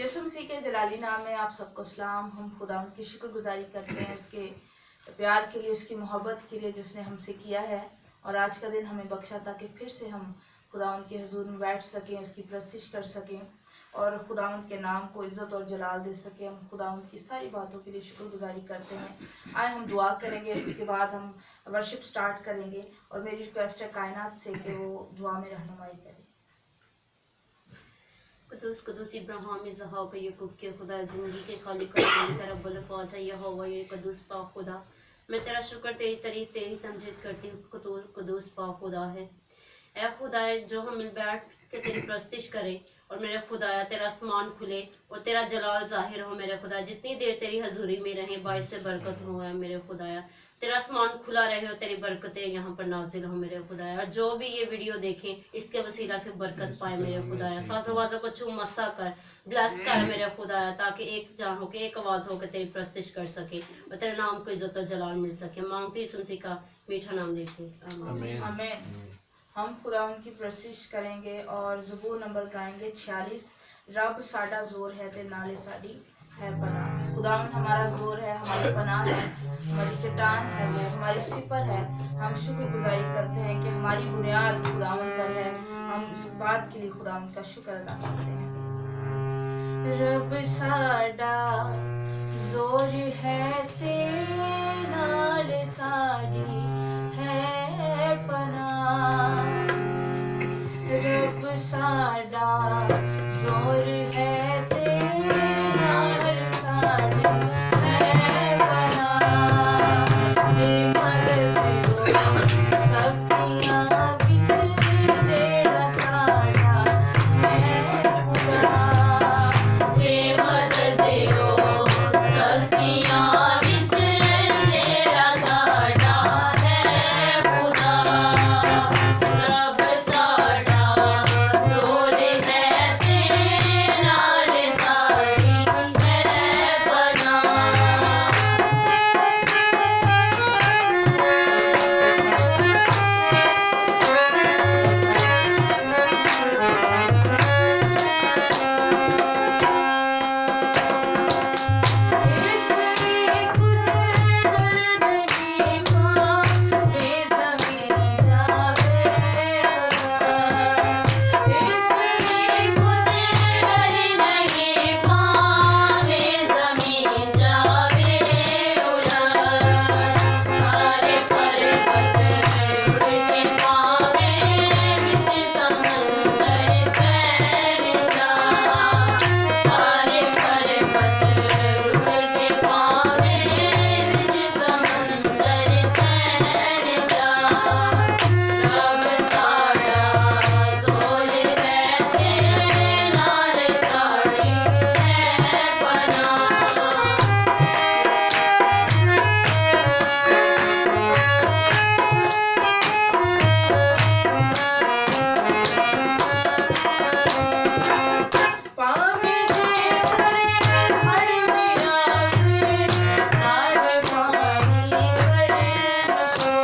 यसु मसीह के जलाली नाम में आप सबको सलाम। हम खुदा की शुक्रगुजारी करते हैं उसके प्यार के लिए, उसकी मोहब्बत के लिए जो उसने हमसे किया है, और आज का दिन हमें बख्शा ताकि फिर से हम खुदा के हुजूर में बैठ सकें, उसकी प्रस्तिश कर सकें और खुदा के नाम को इज़्ज़त और जलाल दे सकें। हम खुदा की सारी बातों के लिए शुक्रगुजारी करते हैं। आए हम दुआ करेंगे, उसके बाद हम वर्शिप स्टार्ट करेंगे और मेरी रिक्वेस्ट है कायनात से कि वो दुआ में रहनुमाई करे। कुदूस कुदूस इब्राहिम इज़हाक याकूब के खुदा, ज़िंदगी के खालिक और तेरा बुलफ़ाज़ है यहोवा ये कुदूस पाक खुदा। मैं तेरा शुक्र, तेरी तारीफ़, तेरी तमजीद करती हूँ। कुदूस पाक खुदा है। ऐ खुदा जो हम मिल बैठ के तेरी प्रस्तिश करें और मेरे खुदाया तेरा आसमान खुले और तेरा जलाल ज़ाहिर हो मेरे खुदा। जितनी देर तेरी हजूरी में रहें बाइस से बरकत हो है मेरे खुदाया। तेरा आसमान खुला रहे और तेरी बरकतें यहाँ पर नाजिल हो मेरे खुदाया। और जो भी ये वीडियो देखें इसके वसीला से बरकत पाए मेरे खुदाया। साज़ आवाज़ों को छू मस्सा कर, ब्लेस कर मेरे खुदाया, ताकि एक जान हो के एक आवाज़ हो के तेरी प्रस्तिश कर सके और तेरे नाम को इज़्ज़त और जलाल मिल सके। मांगती यीशु मसीह का मीठा नाम लेके आमीन। आमीन। हम खुदा उनकी प्रस्तिश करेंगे और ज़बूर नंबर गाएंगे 46। रब साडा जोर है ते नाले साडी है पनाह। खुदावन हमारा जोर है, हमारी पनाह है, हमारी चट्टान है, वो हमारी सिपर है। हम शुक्रगुजारी करते हैं कि हमारी बुनियाद खुदावन पर है। हम इस बात के लिए खुदावन का शुक्र अदा करते हैं। रब साडा जोर है ते नाले साडी है पनाह। रब साडा जोर है ते नाल साडी है पनाह। दे मदद दो सख्तियां विच जेड़ा साडा है खुदा। दे मदद दो सख्तियां विच जेड़ा साडा है खुदा। रब साडा जोर है ते नाल साडी है पनाह। इसमें कुछ डर नहीं पावे ज़मीन जावे उड़ान। इसमें कुछ डर नहीं पावे ज़मीन जावे उड़ान। सारे पर्वत रुड़ के पावे विच समंदर तैर जा। सारे पर्वत रुड़ के पावे विच समंदर तैर जा। रब साडा जोर है ते नाल साडी है पनाह। पावे जे करे हड़ भी आवे, नाल पानी करे नशो।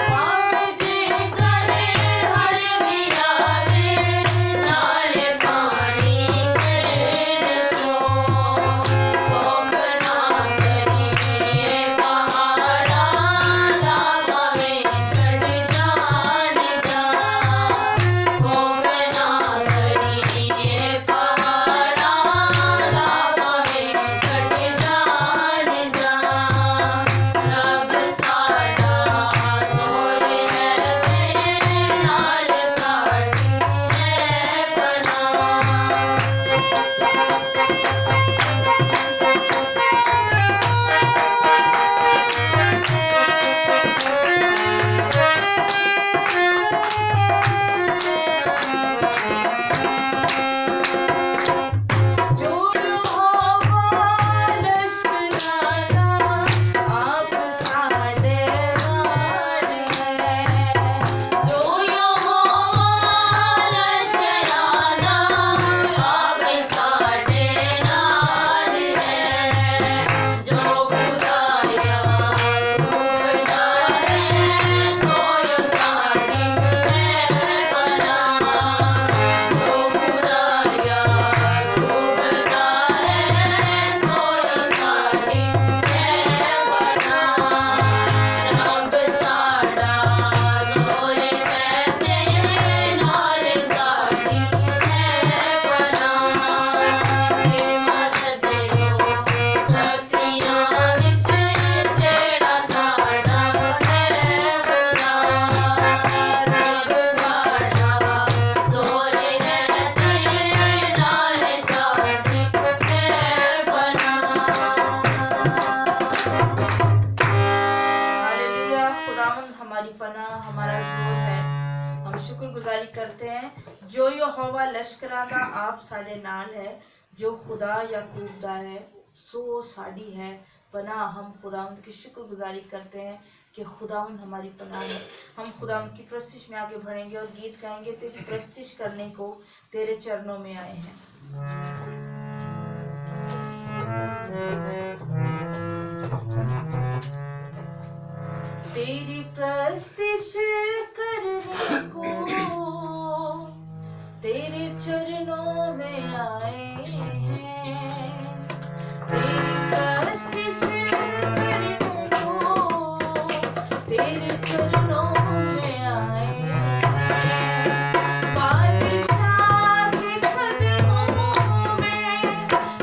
पावे जे करे हड़ भी आवे, नाल पानी करे नशो। खौफ ना करिए पहाड़ा दा भावे छड़ जान जा। खौफ ना करिए पहाड़ा दा भावे छड़ जान जा। रब साडा जोर है ते नाल साडी है पनाह। जो यहोवा लश्कराना आप साडे नाल है। जो यहोवा शुक्रगुजारी करते हैं। जो यहोवा लश्करां दा आप साडे नाल है, जो खुदा याकूब दा है सो साड़ी है पनाह। हम खुदावंद की शुक्रगुजारी करते हैं कि खुदावंद हमारी पनाह है। हम खुदावंद की प्रस्तिश में आगे बढ़ेंगे और गीत गाएंगे। तेरी प्रस्तिश करने को तेरे चरणों में आए हैं। तेरी प्रस्तिश करने को तेरे चरणों में आए हैं। तेरी प्रस्तिश करने को तेरे चरणों में आए हैं। बादशाह के कदमों में,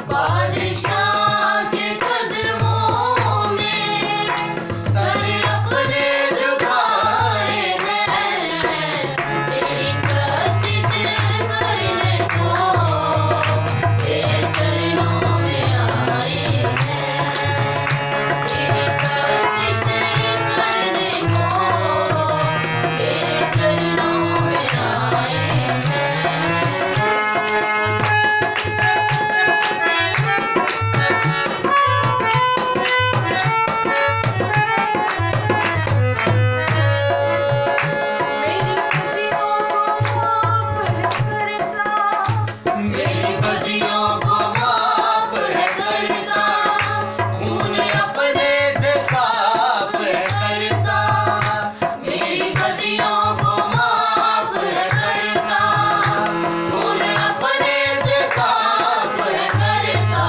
बादशाह के कदमों में सर अपने झुकाए हैं। तेरी प्रस्तिश करने को तेरे चरणों में आए हैं। तेरी प्रस्तिश करने को तेरे चरणों में आए हैं। मेरी बदियों को माफ है करता, मेरी बदियों को माफ है करता, खून अपने से साफ है करता। मेरी बदियों को माफ है करता, खून अपने से साफ है करता।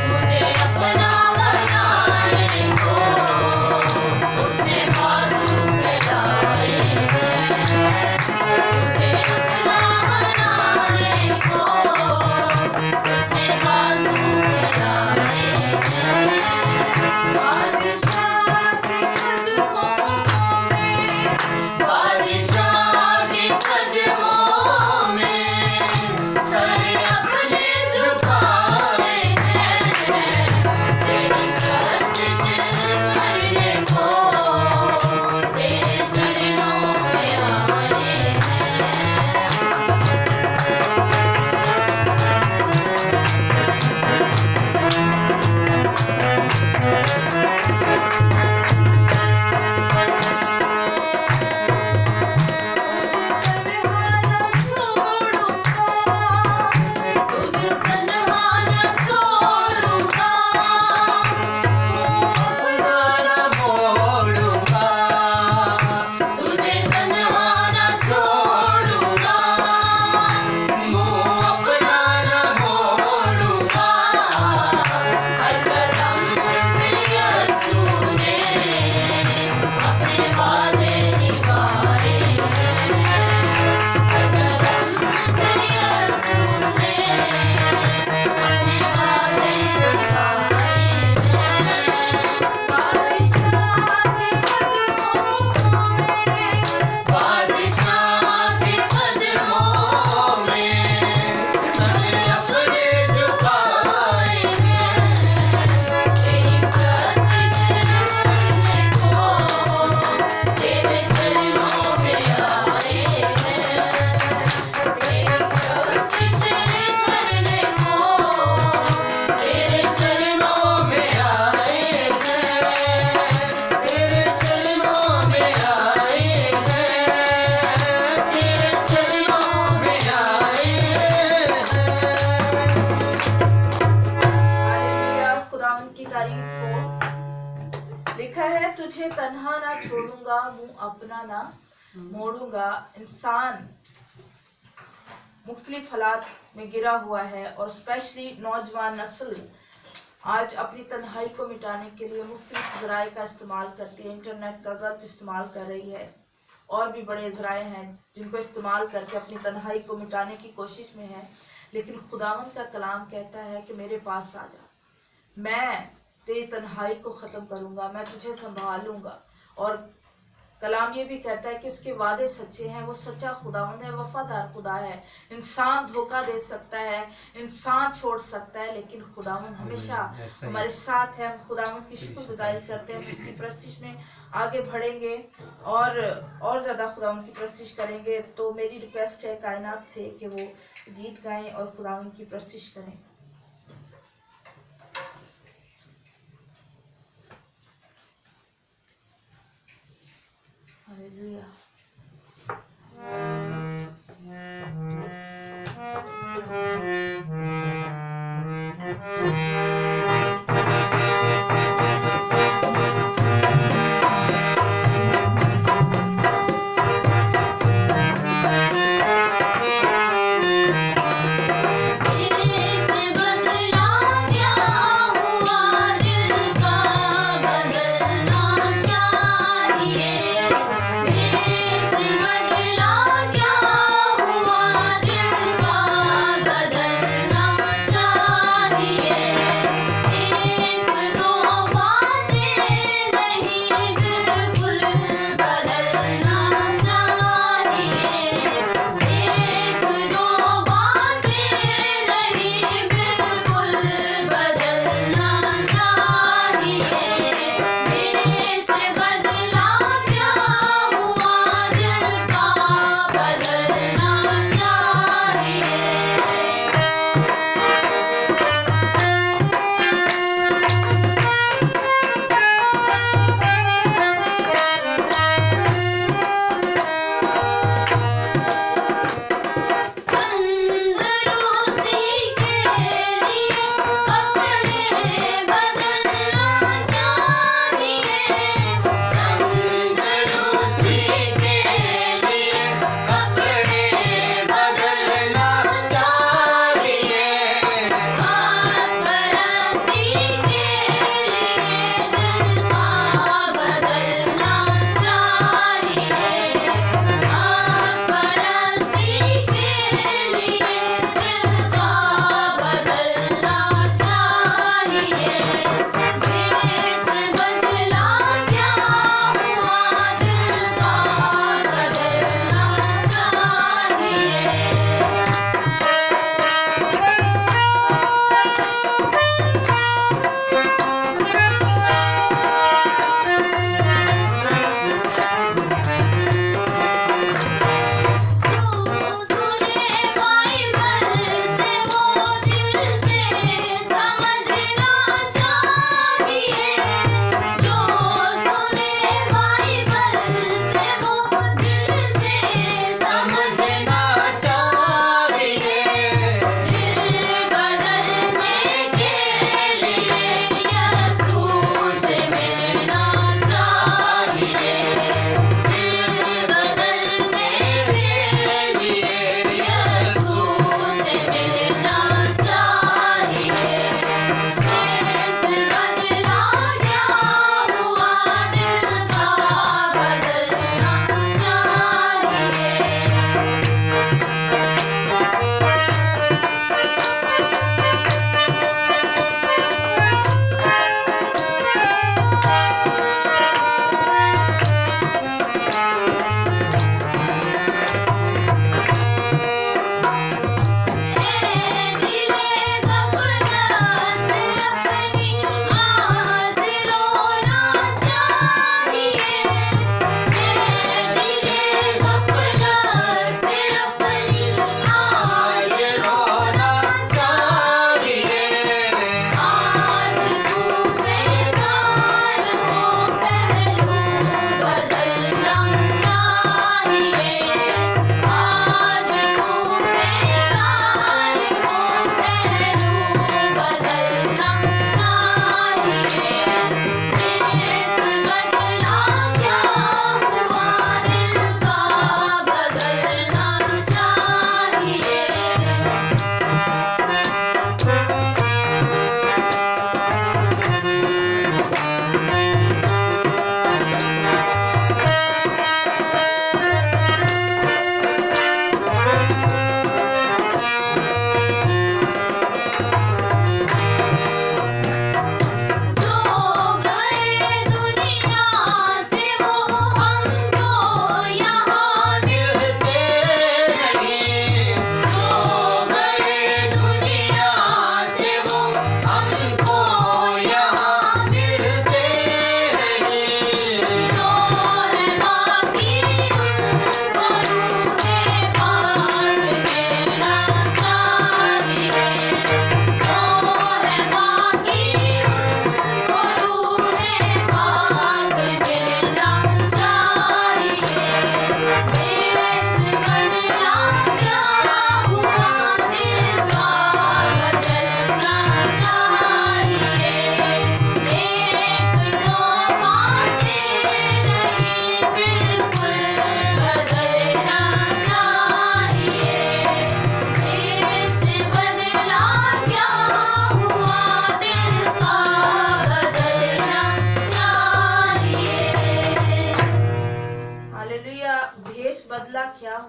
मुझे अपना बनाने को उसने बाजू फैलाए हैं। मुझे अपना बनाने को उसने बाजू फैलाए हैं। बादशाह के कदमों में, बादशाह के कदमों में सर अपने झुकाए हैं। तेरी प्रस्तिश करने को तेरे चरणों में आए हैं। तुझे तन्हा न छोड़ूंगा, तुझे तन्हा न छोड़ूंगा, अपना न मोड़ूंगा। तुझे तन्हा न छोड़ूंगा, मुँह अपना न मोड़ूंगा। हर कदम पे यीशु ने अपने वादे निभाए हैं। हर कदम पे यीशु ने अपने वादे निभाए हैं। बादशाह के कदमों में, बादशाह के कदमों में सर अपने झुकाए हैं। तेरी प्रस्तिश करने को तेरे चरणों में आए हैं। तेरी प्रस्तिश करने को तेरे चरणों में आए हैं। तेरे चरणों में आए हैं। तेरे चरणों में आए हैं। हालेलुया, खुदावंद की तारीफ हो। लिखा है तुझे तन्हा ना छोड़ूंगा, मुंह अपना ना मोड़ूंगा। इंसान मुख्तलिफ हालात में गिरा हुआ है और स्पेशली नौजवान नस्ल आज अपनी तन्हाई को मिटाने के लिए मुख्तलिफ ज़राए का इस्तेमाल करती है। इंटरनेट का गलत इस्तेमाल कर रही है। और भी बड़े ज़राए हैं जिनको इस्तेमाल करके अपनी तन्हाई को मिटाने की कोशिश में है। लेकिन खुदावंद का कलाम कहता है कि मेरे पास आ जा, मैं तेरी तन्हाई को ख़त्म करूँगा, मैं तुझे संभालूँगा। और कलाम ये भी कहता है कि उसके वादे सच्चे हैं, वो सच्चा खुदावंद है, वफादार खुदा है। इंसान धोखा दे सकता है, इंसान छोड़ सकता है, लेकिन खुदावंद हमेशा हमारे साथ है। हम खुदावंद की शुक्रगुजारी करते हैं, उसकी प्रस्तिश में आगे बढ़ेंगे और ज़्यादा खुदावंद की प्रस्तिश करेंगे। तो मेरी रिक्वेस्ट है कायनात से कि वो गीत गाएं और खुदावंद की प्रस्तिश करें। हालेलुया। इसने बदला क्या हुआ दिल का बदलना चाहिए।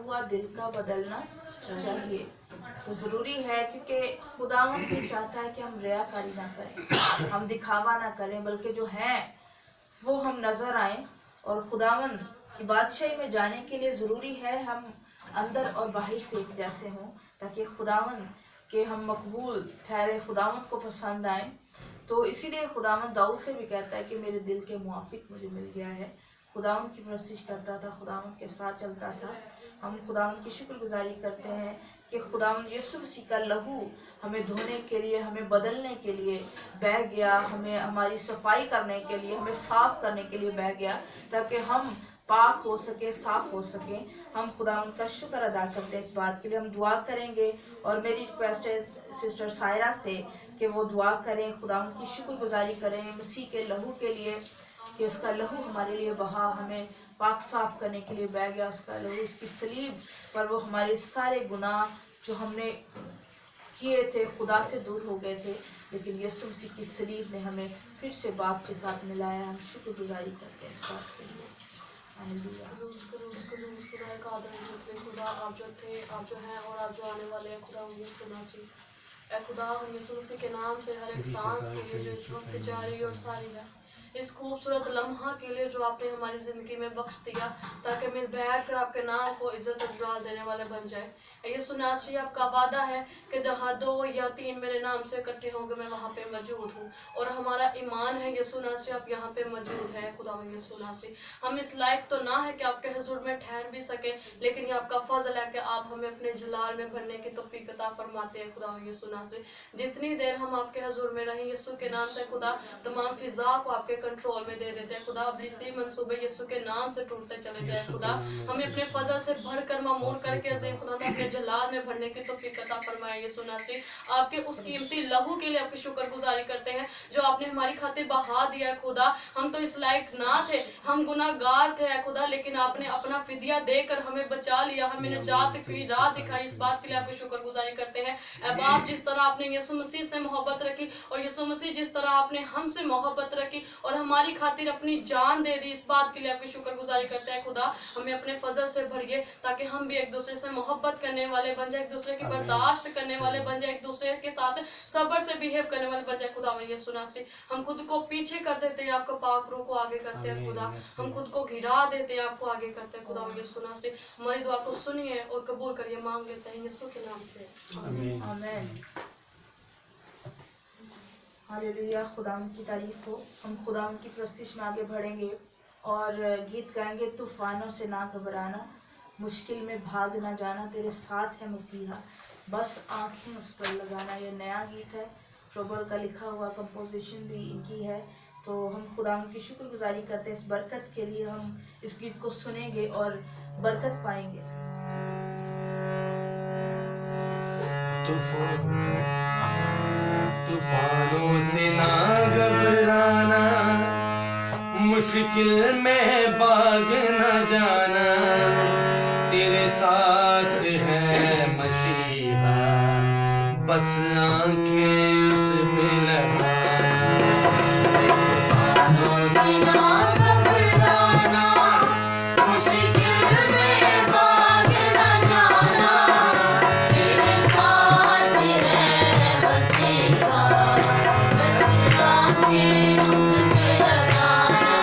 हुआ दिल का बदलना चाहिए। तो ज़रूरी है क्योंकि खुदावंद भी चाहता है कि हम रियाकारी ना करें, हम दिखावा ना करें, बल्कि जो हैं वो हम नज़र आएं। और खुदावंद की बादशाही में जाने के लिए ज़रूरी है हम अंदर और बाहर से एक जैसे हों, ताकि खुदावंद के हम मकबूल ठहरे, खुदावंद को पसंद आए। तो इसीलिए खुदावंद दाऊद से भी कहता है कि मेरे दिल के मुआफिक मुझे मिल गया है। खुदावंद की परस्तिश करता था, खुदावंद के साथ चलता था। हम खुदावंद की शुक्रगुजारी करते हैं कि खुदावंद यीशु मसीह का लहू हमें धोने के लिए, हमें बदलने के लिए बह गया, हमें हमारी सफाई करने के लिए, हमें साफ करने के लिए बह गया, ताकि हम पाक हो सके, साफ हो सके। हम खुदावंद का शुक्र अदा करते हैं इस बात के लिए। हम दुआ करेंगे और मेरी रिक्वेस्ट है सिस्टर सायरा से कि वो दुआ करें, खुदावंद की शुक्रगुजारी करें मसीह के लहू के लिए, कि उसका लहू हमारे लिए बहा, हमें पाक साफ करने के लिए बह गया। उसका लहू, उसकी सलीब पर वो हमारे सारे गुनाह जो हमने किए थे खुदा से दूर हो गए थे, लेकिन यीशु मसीह की सलीब ने हमें फिर से बाप के साथ मिलाया। हम शुक्रगुजारी करते हैं इस बात के लिए। हालेलुया। खुदा का आदर इज्जत खुदा, आप जो थे, आप जो हैं और आप जो आने वाले हैं, खुदा यीशु मसीह। ए खुदा, हम यीशु मसीह के नाम से हर एक सांस के लिए जो इस वक्त जारी और सारी है, इस खूबसूरत लम्हा के लिए जो आपने हमारी ज़िंदगी में बख्श दिया, ताकि मिल बैठ कर आपके नाम को इज़्ज़त और जलाल देने वाले बन जाए। यीशु नासरी, आपका वादा है कि जहाँ 2 या 3 मेरे नाम से इकट्ठे होंगे मैं वहाँ पे मौजूद हूँ, और हमारा ईमान है यीशु नासरी आप यहाँ पे मौजूद है। खुदा यीशु नासरी, हम इस लायक तो ना है कि आपके हुजूर में ठहर भी सके, लेकिन ये आपका फजल है कि आप हमें अपने जलाल में भरने की तौफीक अता फरमाते हैं। खुदा यीशु नासरी, जितनी देर हम आपके हुजूर में रहें यीशु के नाम से, खुदा तमाम फिजा को आपके कंट्रोल में दे देते हैं। खुदा इब्लीसी मंसूबे यीशु के नाम से टूटते चले जाए। खुदा हमें अपने फजल से भरकर मामूर करके अज़ीम खुदा में अपने जलाल में भरने की तौफीक अता फरमाए। यीशु नासरी, आपके उस कीमती लहू के लिए आपकी शुक्रगुजारी करते हैं जो आपने हमारी खातिर बहा दिया है। खुदा हम तो इस लायक ना थे, हम गुनाहगार थे खुदा, लेकिन आपने अपना फिदिया देकर हमें बचा लिया, हमें निजात की राह दिखाई। इस बात के लिए आपकी शुक्रगुजारी करते हैं। ऐ बाप, जिस तरह आपने यीशु मसीह से मोहब्बत रखी और यीशु मसीह जिस तरह आपने हमसे मोहब्बत रखी और हमारी खातिर अपनी जान दे दी, इस बात के लिए आपकी शुक्रगुजारी करते हैं। खुदा हमें अपने फजल से भरिए, ताकि हम भी एक दूसरे से मोहब्बत करने वाले बन जाए, एक दूसरे की बर्दाश्त करने वाले बन जाए, एक दूसरे के साथ सब्र से बिहेव करने वाले बन जाए। खुदा में ये सुना से हम खुद को पीछे कर देते हैं, आपको पाक रूह को आगे करते हैं। खुदा हम खुद को घिरा देते हैं, आपको आगे करते हैं। खुदा में ये सुना से हमारी दुआ को सुनिए और कबूल करिए, मांग लेते हैं यीशु के नाम से, आमीन। हालेलुया, खुदाम की तारीफ हो। हम खुदाम की प्रस्तिश में आगे बढ़ेंगे और गीत गाएंगे, तूफानों से ना घबराना, मुश्किल में भाग ना जाना, तेरे साथ है मसीहा, बस आंखें उस पर लगाना। ये नया गीत है, ट्रोबर का लिखा हुआ, कंपोजिशन भी इनकी है। तो हम खुदाम की शुक्रगुजारी करते हैं इस बरकत के लिए। हम इस गीत को सुनेंगे और बरकत पाएंगे। तूफानों से ना घबराना, मुश्किल में भाग न जाना, तेरे साथ है मसीहा, बस आंखें उस पे लगाना। तूफानों से ना घबराना, मुश्किल में भाग न जाना, तेरे साथ है मसीहा, बस आंखें उस पे लगाना।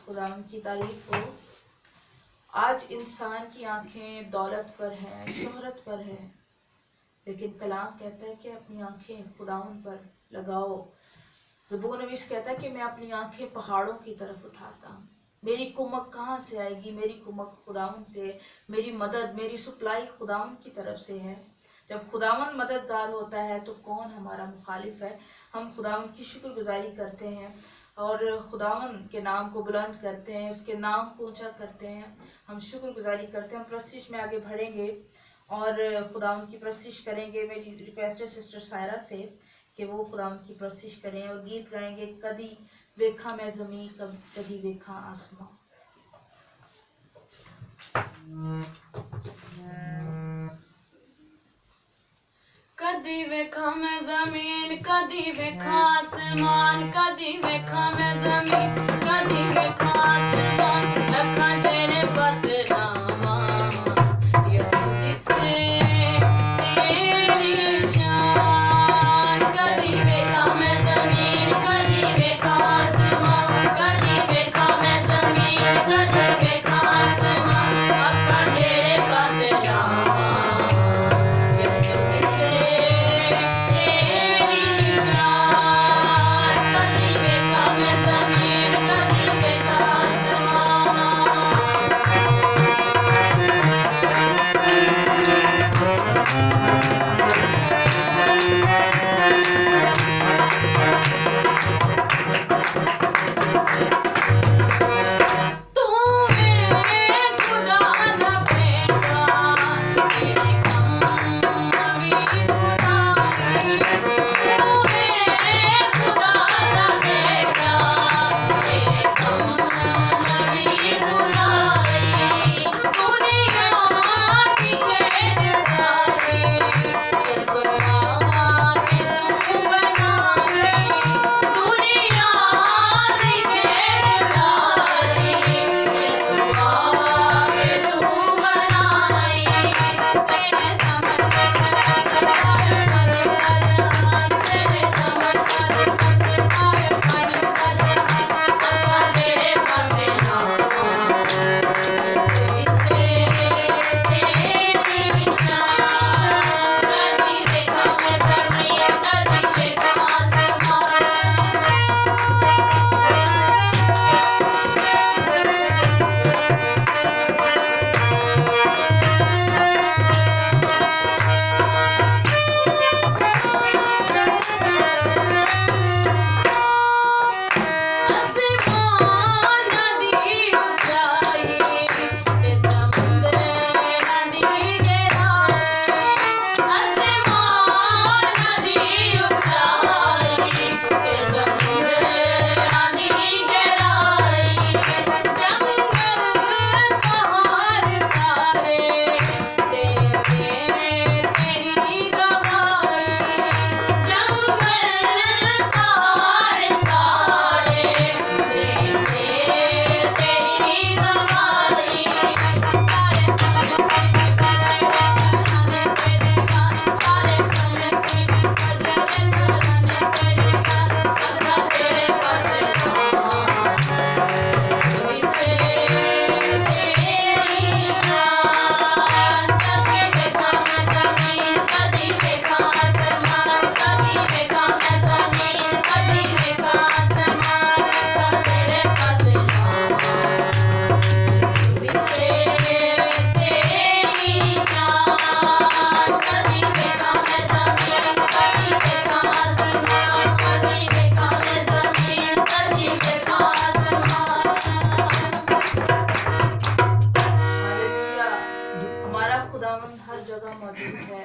खुदावन की तारीफ हो। आज इंसान की आंखें दौलत पर हैं, शोहरत पर हैं, लेकिन कलाम कहता है कि अपनी आंखें खुदावन पर लगाओ। ज़बूर नवीस कहता है कि मैं अपनी आंखें पहाड़ों की तरफ उठाता हूँ। मेरी कुमक कहाँ से आएगी? मेरी कुमक खुदावन से, मेरी मदद, मेरी सप्लाई खुदावन की तरफ से है। जब खुदावन मददगार होता है तो कौन हमारा मुखालिफ है? हम खुदावन की शुक्रगुजारी करते हैं और खुदावन के नाम को बुलंद करते हैं, उसके नाम को ऊंचा करते हैं, हम शुक्रगुजारी करते हैं। हम प्रस्तिश में आगे बढ़ेंगे और खुदावन की प्रस्तिश करेंगे। मेरी रिक्वेस्ट है सिस्टर सायरा से कि वो खुदावन की प्रस्तिश करें और गीत गाएंगे, कदी वेखा मैं ज़मीं, कदी वेखा आसमां। कदी वेखा मैं ज़मीन, कदी वेखा आसमान, कदी वेखा मैं ज़मीन, कदी वेखा आसमान, रखा जेरे बस नामा यसु दिसे तेरी शान। कदी वेखा मैं ज़मीन, कदी वेखा आसमान, कदी वेखा मैं ज़मीन, कदी वेखा आसमान, रखा जेरे बस नामा यसु दिसे तेरी शान। कदी वेखा मैं ज़मीन, कदी वेखा आसमान। तू मेरे खुदा ना बेटा, तेरे कम भी खुदाई। तू मेरे खुदा ना बेटा, तेरे कम भी खुदाई। दुनिया की खेल सारी यसुआ के तू बनाई। दुनिया की खेल सारी यसुआ के तू बनाई। तेरे दमन पर सरकार बने का जहान, तेरे दमन पर सरकार बने का जहान, अक्का तेरे पासे नामा यसु दिसे तेरी शान। कदी वेखा मैं ज़मीन, कदी वेखा आसमान। आसमान नदी ऊंचाई, ते समुंदर नदी गहराई। आसमान नदी ऊंचाई, ते समुंदर नदी गहराई। जंगल पहाड़ सारे देते तेरी गवाही। जंगल पहाड़ सारे देते तेरी गवाही। सारे पंछी गजराने तेरे गान, सारे पंछी गजराने तेरे गान, अक्का तेरे पास नामा यसु दिसे तेरी शान। कदी वेखा मैं ज़मीन, कदी वेखा आसमान, कदी वेखा मैं ज़मीन, कदी वेखा आसमान, अक्का तेरे पास नामा यसु दिसे तेरी शान। कदी वेखा मैं ज़मीन, कदी वेखा आसमान, कदी वेखा मैं ज़मीन, कदी वेखा आसमान। हालेलुया। हमारा खुदावन हर जगह मौजूद है,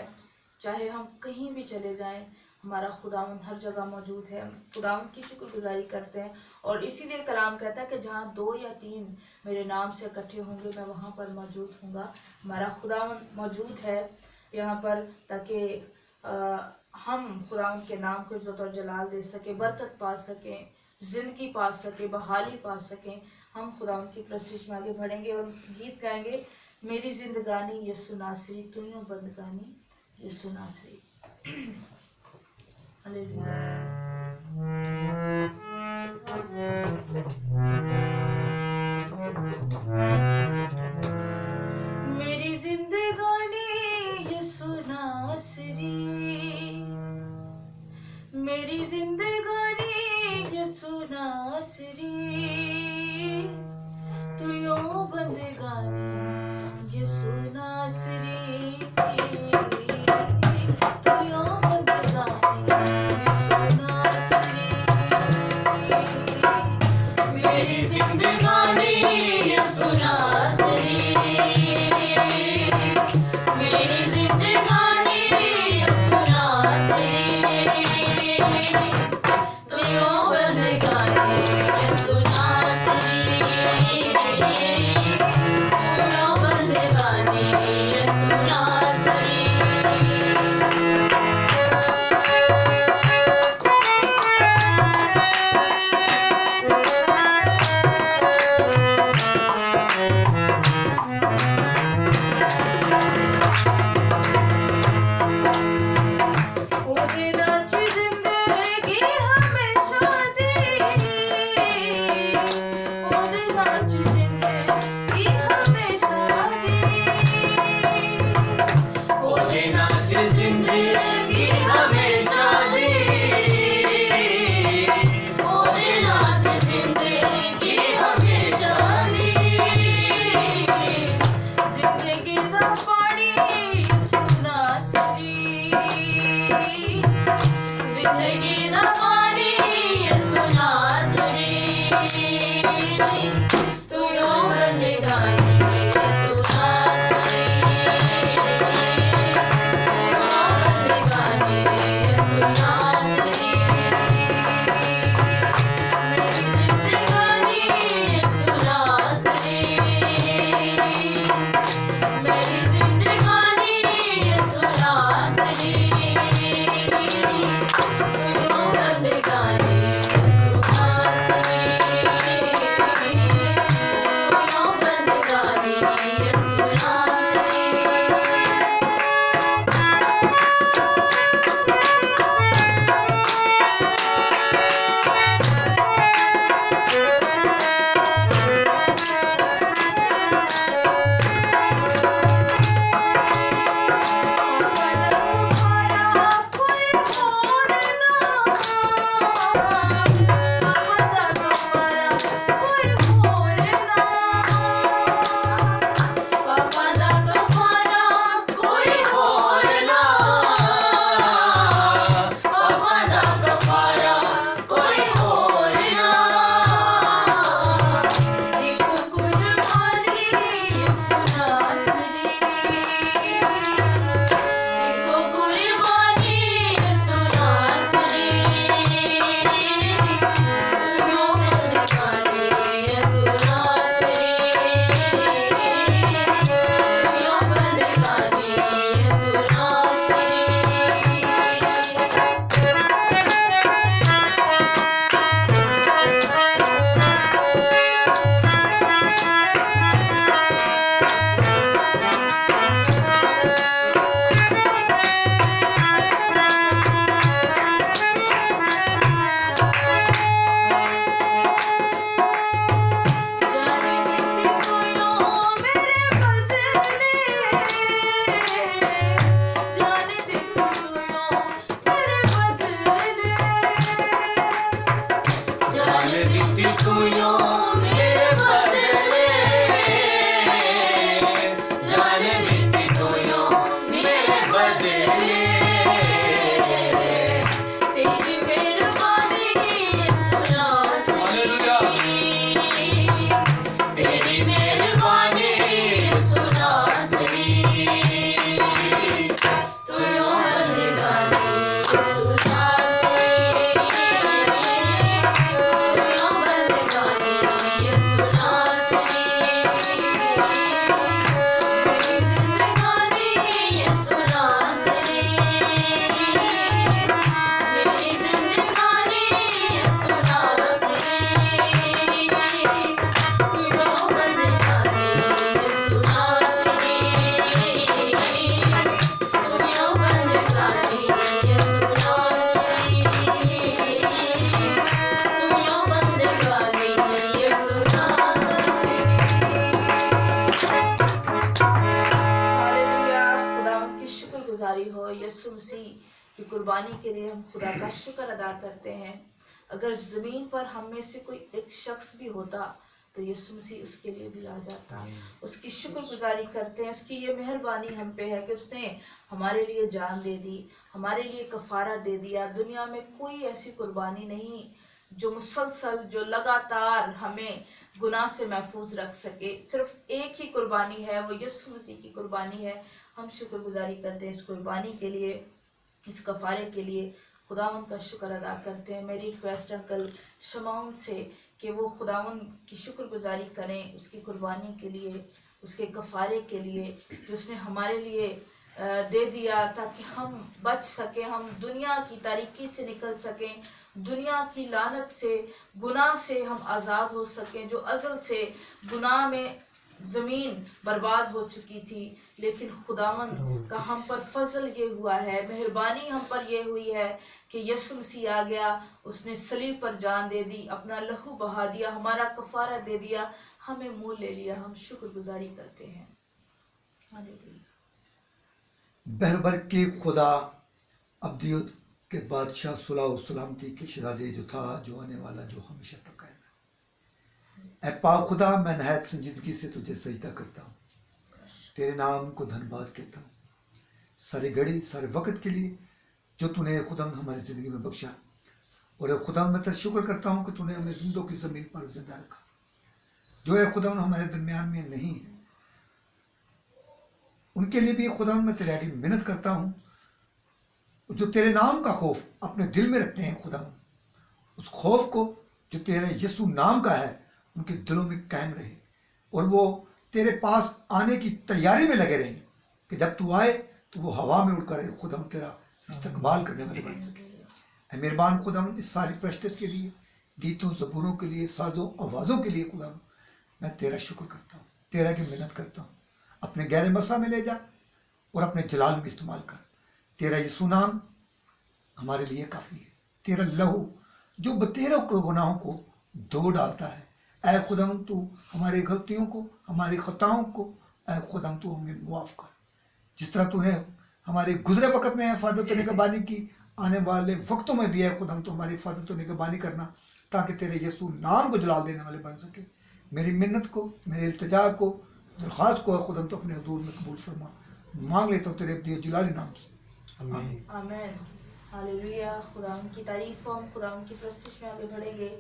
चाहे हम कहीं भी चले जाएं, हमारा खुदावन हर जगह मौजूद है। हम खुदावन की शुक्रगुजारी करते हैं और इसीलिए कलाम कहता है कि जहाँ 2 या 3 मेरे नाम से इकट्ठे होंगे मैं वहाँ पर मौजूद हूँगा। हमारा खुदावन मौजूद है यहाँ पर ताकि हम खुदावन के नाम को इज़्ज़त और जलाल दे सकें, बरकत पा सकें, ज़िंदगी पा सकें, बहाली पा सकें। हम खुदावन की प्रस्तिश में आगे बढ़ेंगे और गीत गाएंगे, मेरी जिंदगानी यसु नासरी, तुइयों बंदगानी यसु नासरी। हालेलुया। कि कुर्बानी के लिए हम खुदा का शुक्र अदा करते हैं। अगर ज़मीन पर हम में से कोई एक शख्स भी होता तो यीशु मसीह उसके लिए भी आ जाता। उसकी शुक्रगुजारी करते हैं, उसकी ये मेहरबानी हम पे है कि उसने हमारे लिए जान दे दी, हमारे लिए कफ़ारा दे दिया। दुनिया में कोई ऐसी कुर्बानी नहीं जो मुसलसल, जो लगातार हमें गुनाह से महफूज रख सके। सिर्फ एक ही कुर्बानी है, वो यीशु मसीह की कुर्बानी है। हम शुक्रगुजारी करते हैं इस कुर्बानी के लिए, इस कफ़ारे के लिए। खुदावंद का शुक्र अदा करते हैं। मेरी रिक्वेस्ट है अंकल शमाउन से कि वो खुदावंद की शुक्रगुजारी करें उसकी कुर्बानी के लिए, उसके कफ़ारे के लिए जो उसने हमारे लिए दे दिया, ताकि हम बच सकें, हम दुनिया की तारीकी से निकल सकें, दुनिया की लानत से, गुनाह से हम आज़ाद हो सकें। जो अज़ल से गुनाह में ज़मीन बर्बाद हो चुकी थी, लेकिन खुदावंद का हम पर फजल ये हुआ है, मेहरबानी हम पर ये हुई है कि यीशु मसीह आ गया, उसने सलीब पर जान दे दी, अपना लहू बहा दिया, हमारा कफ़ारा दे दिया, हमें मोल ले लिया। हम शुक्रगुजारी करते हैं। हालेलुया। बहरबर के खुदा अब्दियत के बादशाह सुलह और सलामती के शहजादे जो था, जो आने वाला, जो हमेशा तक कायम है। ऐ पाक खुदा, मैं नहायत संजीदगी से तुझे सजदा करता हूँ, तेरे नाम को धन्यवाद कहता हूँ सारी घड़ी, सारे वक्त के लिए जो तूने खुदा हमारी ज़िंदगी में बख्शा। और खुदा मैं तेरा शुक्र करता हूँ कि तूने हमें जिंदों की ज़मीन पर जिंदा रखा। जो है खुदा हमारे दरमियान में नहीं है, उनके लिए भी खुदा मैं तेरे आगे मिन्नत करता हूँ। जो तेरे नाम का खौफ अपने दिल में रखते हैं खुदा, उस खौफ को जो तेरे यीशु नाम का है उनके दिलों में कायम रहे, और वो तेरे पास आने की तैयारी में लगे रहें कि जब तू आए तो वो हवा में उड़कर खुदा तेरा इस्तकबाल करने वाले बन सके। मेहरबान खुदा इस सारी प्रैक्टिस के लिए, गीतों ज़बूरों के लिए, साजों आवाज़ों के लिए खुदा मैं तेरा शुक्र करता हूँ, तेरा की मिन्नत करता हूँ। अपने गहरे मसा में ले जा और अपने जलाल में इस्तेमाल कर। तेरा यीशु नाम हमारे लिए काफ़ी है, तेरा लहू जो बतेरों के गुनाहों को धो डालता है। ऐ खुदा तू हमारी गलतियों को, हमारी खताओं को, ऐ खुदा तू हमें मुआफ़ कर। जिस तरह तूने हमारे गुजरे वक़्त में हिफाजत और निगहबानी की, आने वाले वक्तों में भी है खुदा तो हमारी हिफाजत और निगहबानी करना, ताकि तेरे यीशु नाम को जलाल देने वाले बन सके। मेरी मिन्नत को, मेरे इल्तिजा को, दरख्वास्त को खुदा तो अपने हुजूर में कबूल फरमा। मांग लेता हूँ तेरे दिए जलाली नाम से, आमीन। आमीन। हालेलुया। खुदा की तारीफ हो। हम खुदा की प्रस्तिश में आगे बढ़ेंगे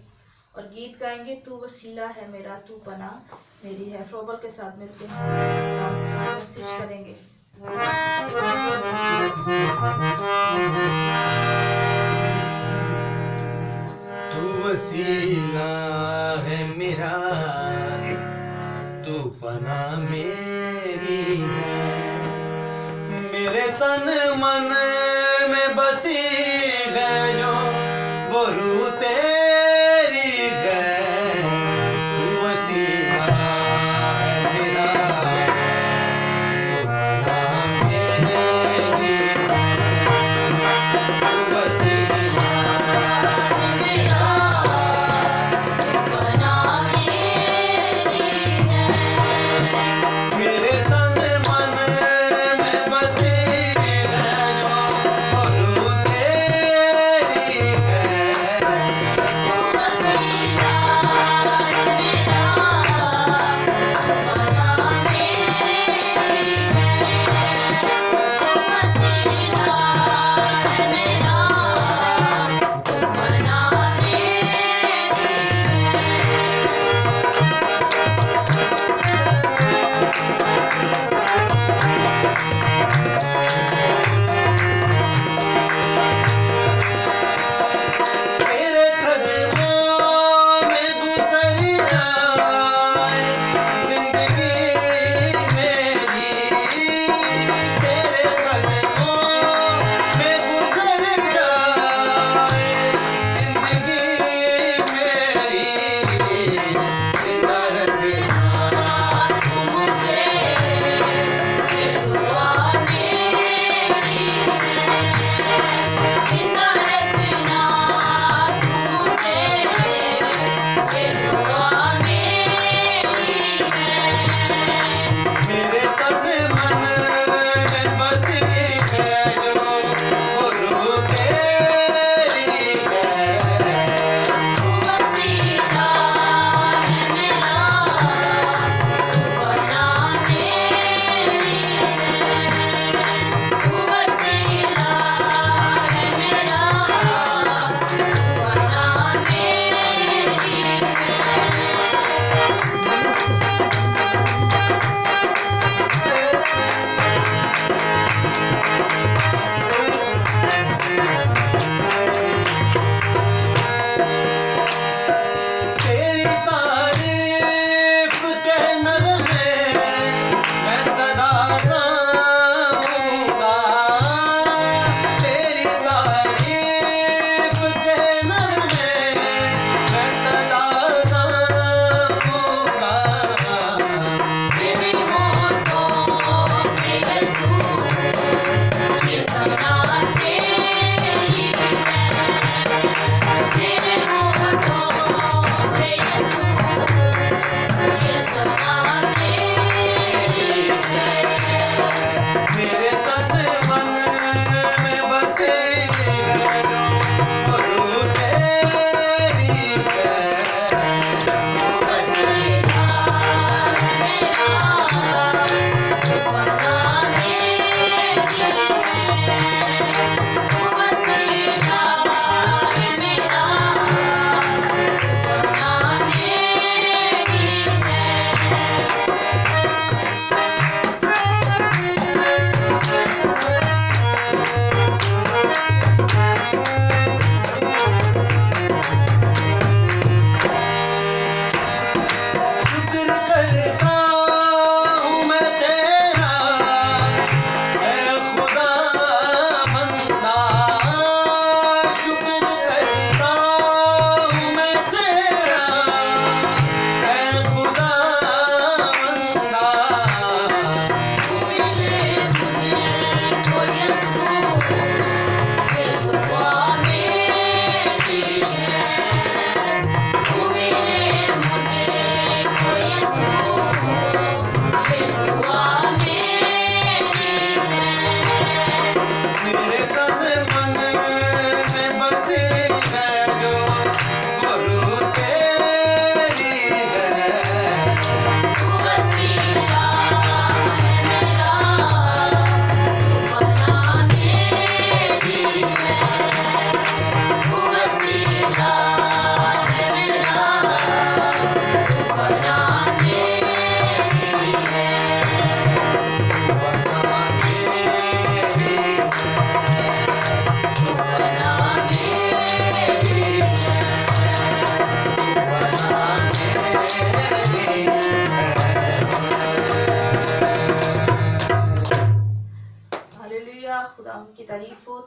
और गीत गाएंगे। तू वसीला है मेरा, तू पनाह मेरी है। फ्रोबल के साथ मिलकर हम खुदा की प्रस्तिश करेंगे। तू वसीला है मेरा, तू पनाह मेरी है। मेरे तन मन में बसी है जो वो रूह तेरी है। तू वसीला है मेरा, तू पनाह मेरी है। तू वसीला मेरा बना मेरी है। मेरे तन मन में बसी है जो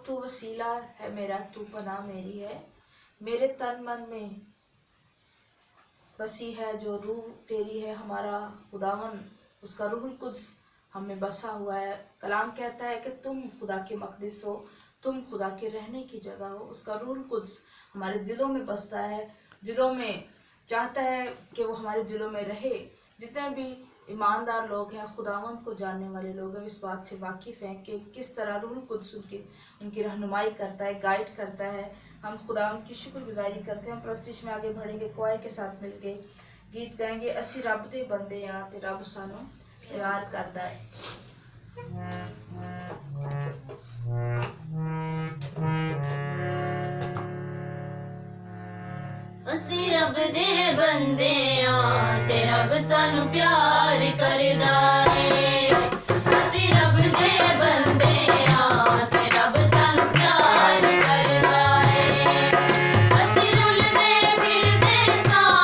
तू वसीला है मेरा, तू पनाह मेरी है। मेरे तन मन में बसी है जो रूह तेरी है, हमारा खुदावन उसका रूहुल कुद्स हमें बसा हुआ है। कलाम कहता है कि तुम खुदा के मक़दिस हो, तुम खुदा के रहने की जगह हो। उसका रूहुल कुद्स हमारे दिलों में बसता है, दिलों में चाहता है कि वो हमारे दिलों में रहे। जितने भी ईमानदार लोग हैं, खुदावंद को जानने वाले लोग हैं, इस बात से वाकिफ़ हैं कि किस तरह रूहुल कुद्स उनकी रहनुमाई करता है, गाइड करता है। हम खुदावंद की शुक्रगुजारी करते हैं। हम प्रस्तिश में आगे बढ़ेंगे, क्वायर के साथ मिलके गीत गाएंगे। असी रब दे बंदे आ ते रब सानू प्यार करता है। ਅਸੀਂ ਰੱਬ ਦੇ ਬੰਦੇ ਆ ਤੇ ਰੱਬ ਸਾਨੂੰ ਪਿਆਰ ਕਰਦਾ ਏ। ਅਸੀਂ ਰੱਬ ਦੇ ਬੰਦੇ ਆ ਤੇ ਰੱਬ ਸਾਨੂੰ ਪਿਆਰ ਕਰਦਾ ਏ। ਅਸੀਂ ਰੁਲਦੇ ਫਿਰਦੇ ਸਾਂ,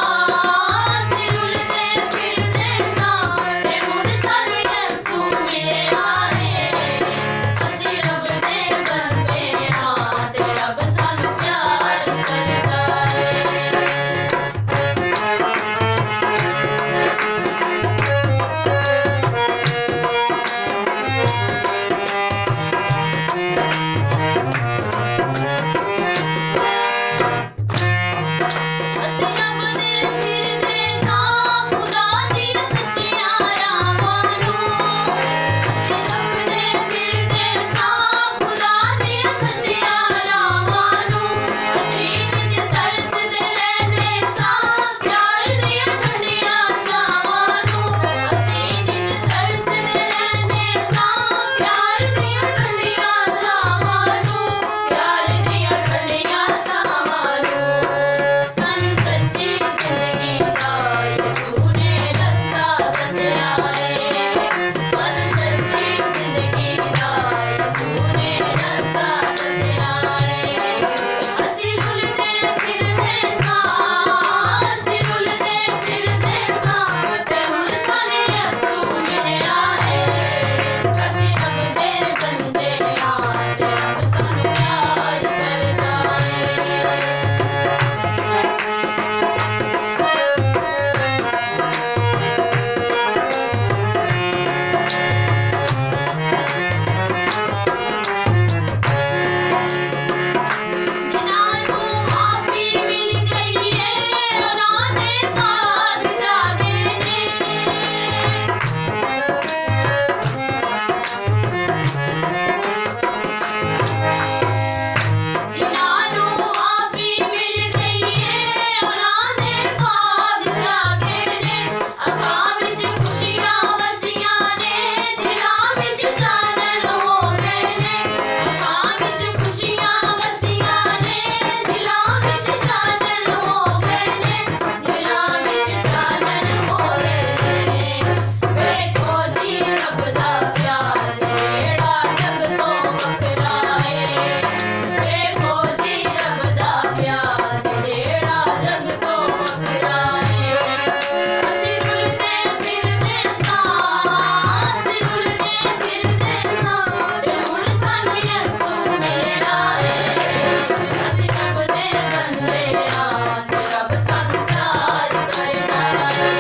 ਅਸੀਂ ਰੁਲਦੇ ਫਿਰਦੇ ਸਾਂ ਤੇ ਹੁਣ ਸਾਨੂੰ ਯਿਸੂ ਮਿਲਿਆ ਏ। ਅਸੀਂ ਰੱਬ ਦੇ ਬੰਦੇ ਆ ਤੇ ਰੱਬ ਸਾਨੂੰ ਪਿਆਰ ਕਰਦਾ ਏ। ਅਸੀਂ ਲੱਭਦੇ ਫਿਰਦੇ ਸਾਂ ਖੁਦਾ ਦੀਆਂ ਸੱਚੀਆਂ ਰਾਹਾਂ ਨੂੰ। ਅਸੀਂ ਲੱਭਦੇ ਫਿਰਦੇ ਸਾਂ ਖੁਦਾ ਦੀਆਂ ਸੱਚੀਆਂ ਰਾਹਾਂ ਨੂੰ। ਅਸੀਂ ਨਿੱਤ ਤਰਸਦੇ ਰਹਿੰਦੇ ਸਾਂ ਪਿਆਰ ਦੀਆਂ ਠੰਡੀਆਂ ਛਾਵਾਂ ਨੂੰ। ਅਸੀਂ ਨਿੱਤ ਤਰਸਦੇ ਰਹਿੰਦੇ ਸਾਂ ਪਿਆਰ ਦੀਆਂ ਠੰਡੀਆਂ ਛਾਵਾਂ ਨੂੰ। ਪਿਆਰ ਦੀਆਂ ਠੰਡੀਆਂ ਛਾਵਾਂ ਨੂੰ। ਸਾਨੂੰ ਸੱਚੀ ਜ਼ਿੰਦਗੀ ਦਾ ਯਿਸੂ ਨੇ ਰਸਤਾ ਦੱਸਿਆ ਏ। ਸਾਨੂੰ ਸੱਚੀ ਜ਼ਿੰਦਗੀ ਦਾ ਯਿਸੂ ਨੇ ਰਸਤਾ ਦੱਸਿਆ ਏ। ਅਸੀਂ ਰੁਲਦੇ ਫਿਰਦੇ ਸਾਂ, ਅਸੀਂ ਰੁਲਦੇ ਫਿਰਦੇ ਸਾਂ ਤੇ ਹੁਣ ਸਾਨੂੰ ਯਿਸੂ ਮਿਲਿਆ ਏ। ਅਸੀਂ ਰੱਬ ਦੇ ਬੰਦੇ ਆ ਤੇ ਰੱਬ ਸਾਨੂੰ ਪਿਆਰ ਕਰਦਾ ਏ। ਜਿਨ੍ਹਾਂ ਨੂੰ ਮਾਫੀ ਮਿਲ ਗਈ ਏ ਉਹਨਾਂ ਦੇ ਭਾਗ ਜਾਗੇ ਨੇ। ਜਿਨ੍ਹਾਂ ਨੂੰ ਮਾਫੀ ਮਿਲ ਗਈ ਏ ਉਹਨਾਂ ਦੇ ਭਾਗ ਜਾਗੇ ਨੇ। ਅੱਖਾਂ ਵਿੱਚ ਖੁਸ਼ੀਆਂ ਵਸੀਆਂ ਨੇ, ਦਿਲਾਂ ਵਿੱਚ ਚਾਨਣ ਹੋ ਗਏ ਨੇ। ਅੱਖਾਂ ਵਿੱਚ ਖੁਸ਼ੀਆਂ ਵਸੀਆਂ ਨੇ, ਦਿਲਾਂ ਵਿੱਚ ਚਾਨਣ ਹੋ ਗਏ ਨੇ। ਦਿਲਾਂ ਵਿੱਚ ਚਾਨਣ ਹੋ ਗਏ ਨੇ। ਵੇਖੋ ਜੀ ਰੱਬ ਦਾ ਪਿਆਰ ਜਿਹੜਾ ਜਗ ਤੋਂ ਵੱਖਰਾ ਏ। ਵੇਖੋ ਜੀ ਰੱਬ ਦਾ ਪਿਆਰ ਜਿਹੜਾ ਜਗ ਤੋਂ ਵੱਖਰਾ ਏ। ਅਸੀਂ ਰੁਲਦੇ ਫਿਰਦੇ ਸਾਂ, ਅਸੀਂ ਰੁਲਦੇ ਫਿਰਦੇ ਸਾਂ ਤੇ ਹੁਣ ਸਾਨੂੰ ਯਿਸੂ ਮਿਲਿਆ ਏ। ਅਸੀਂ ਰੱਬ ਦੇ ਬੰਦੇ ਆ ਤੇ ਰੱਬ ਸਾਨੂੰ ਪਿਆਰ ਕਰਦਾ ਏ।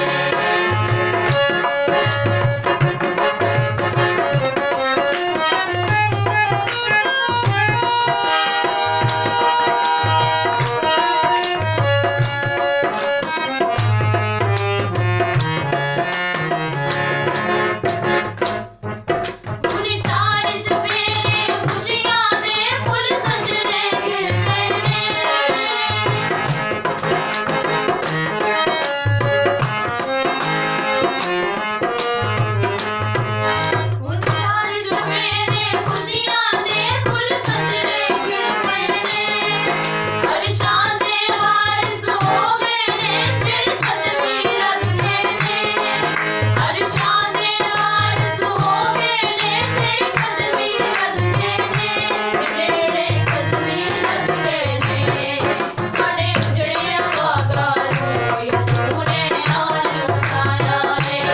ਹੁਣ ਚਾਰ ਚੁਫੇਰੇ ਖੁਸ਼ੀਆਂ ਦੇ ਫੁੱਲ ਸਜਣੇ ਖਿੜ ਪਏ ਨੇ। ਹੁਣ ਚਾਰ ਚੁਫੇਰੇ ਖੁਸ਼ੀਆਂ ਦੇ ਫੁੱਲ ਸਜਣੇ ਖਿੜ ਪਏ ਨੇ। ਅਰਸ਼ਾਂ ਦੇ ਵਾਰਿਸ ਹੋ ਗਏ ਨੇ ਜਿਹੜੇ ਕਦਮੀ ਲੱਗ ਗਏ ਨੇ। ਅਰਸ਼ਾਂ ਦੇ ਵਾਰਿਸ ਹੋ ਗਏ ਨੇ ਜਿਹੜੇ ਕਦਮੀ ਲੱਗ ਗਏ ਨੇ। ਜਿਹੜੇ ਕਦਮੀ ਲੱਗ ਗਏ ਨੇ। ਸਾਡੇ ਉਜੜਿਆ ਬਾਗਾਂ ਨੂੰ ਯਿਸੂ ਨੇ ਨਾਲ ਵਸਾਇਆ ਏ।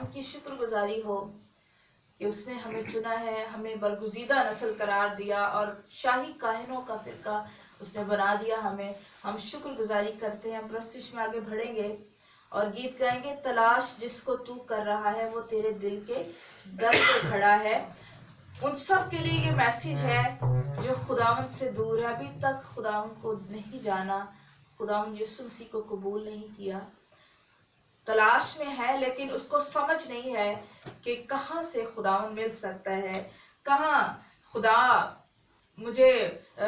खुदावंद की शुक्रगुजारी हो कि उसने हमें चुना है, हमें बरगुजीदा नस्ल करार दिया और शाही काहिनों का फिरका उसने बना दिया हमें। हम शुक्रगुजारी करते हैं। प्रस्तुति में आगे बढ़ेंगे और गीत गाएंगे। तलाश जिसको तू कर रहा है वो तेरे दिल के दर पे खड़ा है। उन सब के लिए ये मैसेज है जो खुदावंद से दूर है, अभी तक खुदावंद को नहीं जाना, खुदावंद यीशु मसीह को कबूल नहीं किया, तलाश में है लेकिन उसको समझ नहीं है कि कहाँ से खुदावंद मिल सकता है, कहाँ खुदा मुझे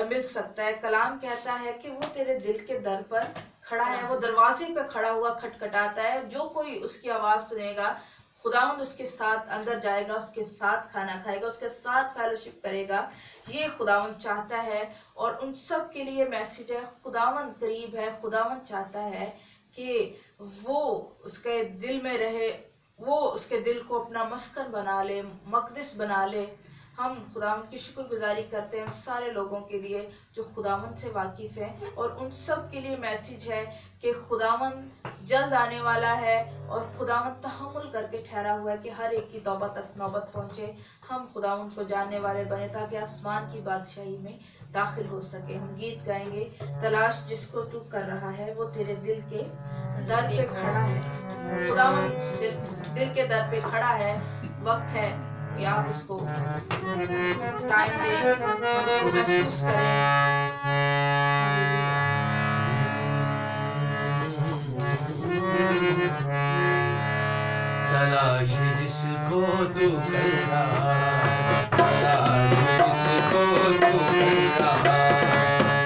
मिल सकता है। कलाम कहता है कि वो तेरे दिल के दर पर खड़ा है, वो दरवाजे पे खड़ा हुआ खटखटाता है। जो कोई उसकी आवाज़ सुनेगा खुदावंद उसके साथ अंदर जाएगा, उसके साथ खाना खाएगा, उसके साथ फेलोशिप करेगा। ये खुदावंद चाहता है और उन सब के लिए मैसेज है, खुदावंद करीब है। खुदावंद चाहता है कि वो उसके दिल में रहे, वो उसके दिल को अपना मस्कन बना ले, मकदस बना ले। हम खुदावंद की शुक्रगुजारी करते हैं उन सारे लोगों के लिए जो खुदावंद से वाकिफ़ हैं और उन सब के लिए मैसेज है कि खुदावंद जल्द आने वाला है और खुदावंद तहम्मुल करके ठहरा हुआ है कि हर एक की तौबा तक नौबत पहुँचे। हम खुदावंद को जानने वाले बने ताकि आसमान की बादशाही में दाखिल हो सके। हम गीत गाएंगे। तलाश जिसको तू कर रहा है वो तेरे दिल के दर पे खड़ा है। खुदावंद दिल के दर पे खड़ा है। वक्त है कि आप उसको टाइम दें, उसको महसूस करें। तलाश जिसको तू कर रहा, तलाश जिसको तू कर रहा,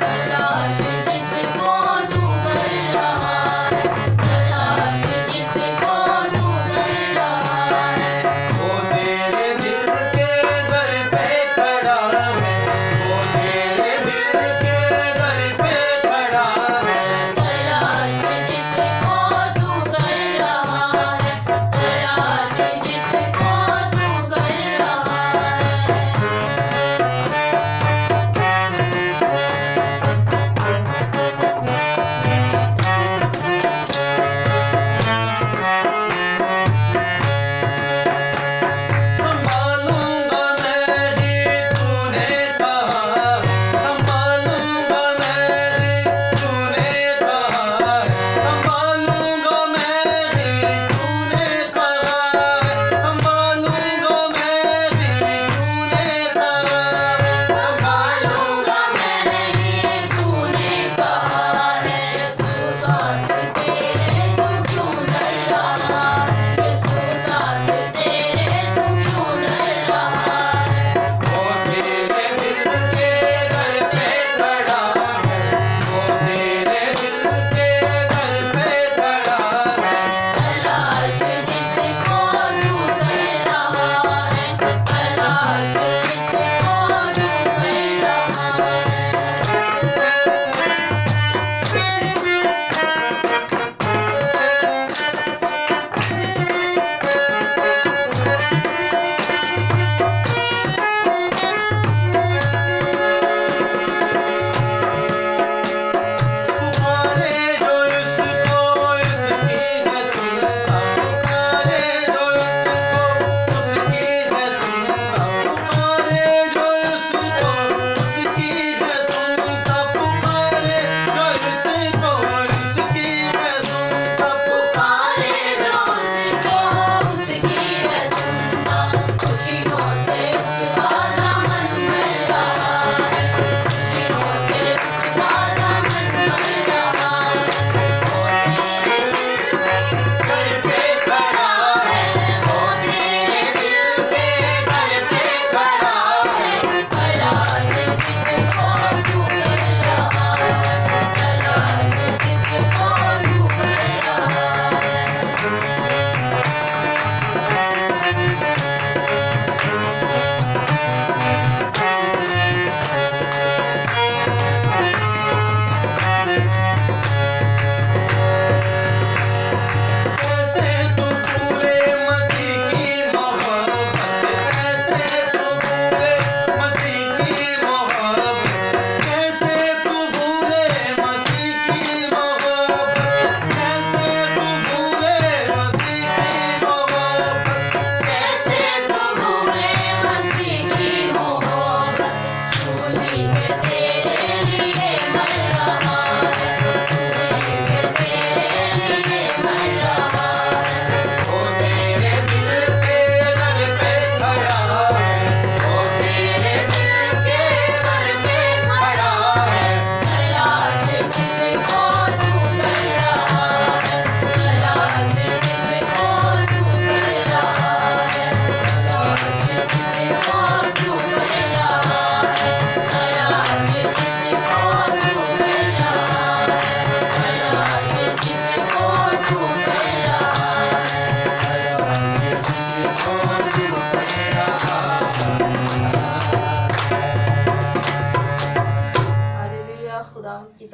तलाश जिसको तू कर रहा है, तलाश जिसको तू कर रहा है, वो तेरे दिल के दर पे खड़ा है, वो तेरे दिल के दर पे खड़ा है। तलाश जिसको तू कर रहा है, तलाश जिसको तू कर रहा है।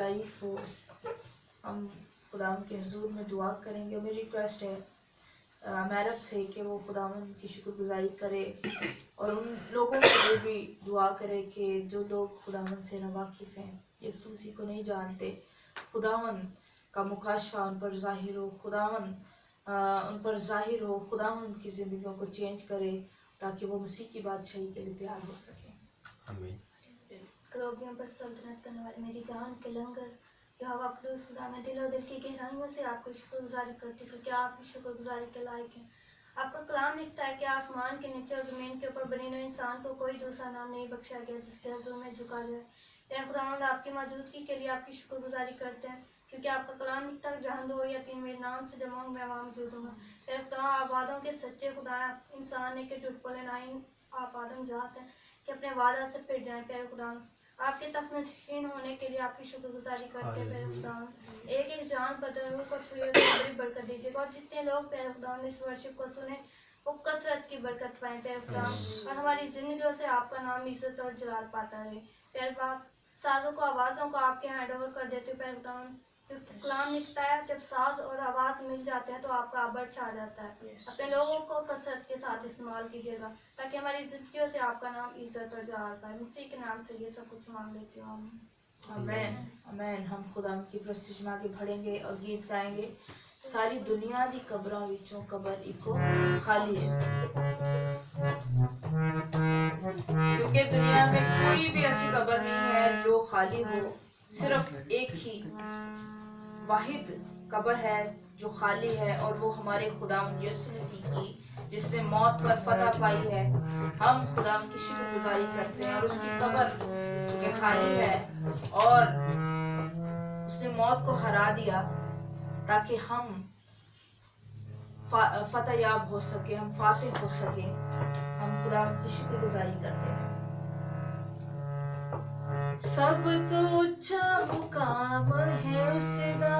तारीफ हो। हम खुदावन के हुजूर में दुआ करेंगे। मेरी रिक्वेस्ट है मैरब से कि वो खुदावन की शुक्रगुजारी करे और उन लोगों के लिए भी दुआ करे कि जो लोग खुदावन से नावाकिफ़ हैं, यीशु मसीह को नहीं जानते, खुदावन का मुकाशफा उन पर ज़ाहिर हो, खुदावन उन पर ज़ाहिर हो, खुदावन उनकी ज़िंदगियों को चेंज करे ताकि वो मसीह की बादशाही के लिए तैयार हो सके। आमीन। करोबियों पर सल्तनत करने वाले मेरी जान के लंगर यहोवा कुद्दूस खुदा, मैं दिलो दिल की गहराइयों से आपकी शुक्रगुजारी करती हूँ क्योंकि आप शुक्रगुजारी के लायक हैं। आपका कलाम लिखता है कि आसमान के नीचे और ज़मीन के ऊपर बने हुए इंसान को कोई दूसरा नाम नहीं बख्शा गया जिसके हुजूर में झुका जाए। या खुदावंद, आपकी मौजूदगी के लिए आपकी शुक्रगुजारी करते हैं क्योंकि आपका कलाम लिखता है जहाँ 2 या 3 मेरे नाम से जमा होंगे मैं वहाँ मौजूद हूँगा। फिर खुदा, आप वादों के सच्चे खुदा हैं, इंसान ने के झूठ बोले ना ही आप आदम जात हैं कि अपने वादा से फिर जाएं। प्यारे खुदा, आपके तख्त नशीन होने के लिए आपकी शुक्रगुजारी करते हैं। प्यारे खुदा, एक एक जान बदल रूह को छुए तो बड़ी बरकत दीजिएगा और जितने लोग प्यारे खुदा इस वर्शिप को सुने वो कसरत की बरकत पाएं प्यारे खुदा, और हमारी जिंदगियों से आपका नाम इज्जत और जलाल पाता रहे। प्यारे बाप, साजों को आवाज़ों को आपके हैंड ओवर कर देते हो प्यारे खुदा, क्योंकि कलाम लिखता है जब साज और आवाज़ मिल जाते हैं तो आपका आबर छा जाता है। अपने लोगों को कसरत के साथ इस्तेमाल कीजिएगा ताकि हमारी जिंदगियों से आपका नाम इज्जत और जलाल पाए। मसीह के नाम से ये सब कुछ मांग लेती हूँ, आमीन। आमेन आमेन। हम खुदा की प्रस्तिश में आगे बढ़ेंगे और गीत गाएंगे। सारी दुनिया दी कब्रों विचों कबर इको खाली है, क्योंकि दुनिया में कोई भी ऐसी कब्र नहीं है जो खाली हो। सिर्फ एक ही वाहिद कब्र है जो खाली है और वो हमारे खुदा यीशु मसीह की, जिसने मौत पर फतह पाई है। हम खुदा की शुक्रगुजारी करते हैं और उसकी कब्र जो खाली है और उसने मौत को हरा दिया ताकि हम फतह याब हो सके, हम फातिह हो सके। हम खुदा की शुक्रगुजारी करते हैं। सब तो ऊंचा मुकाम है उसदा,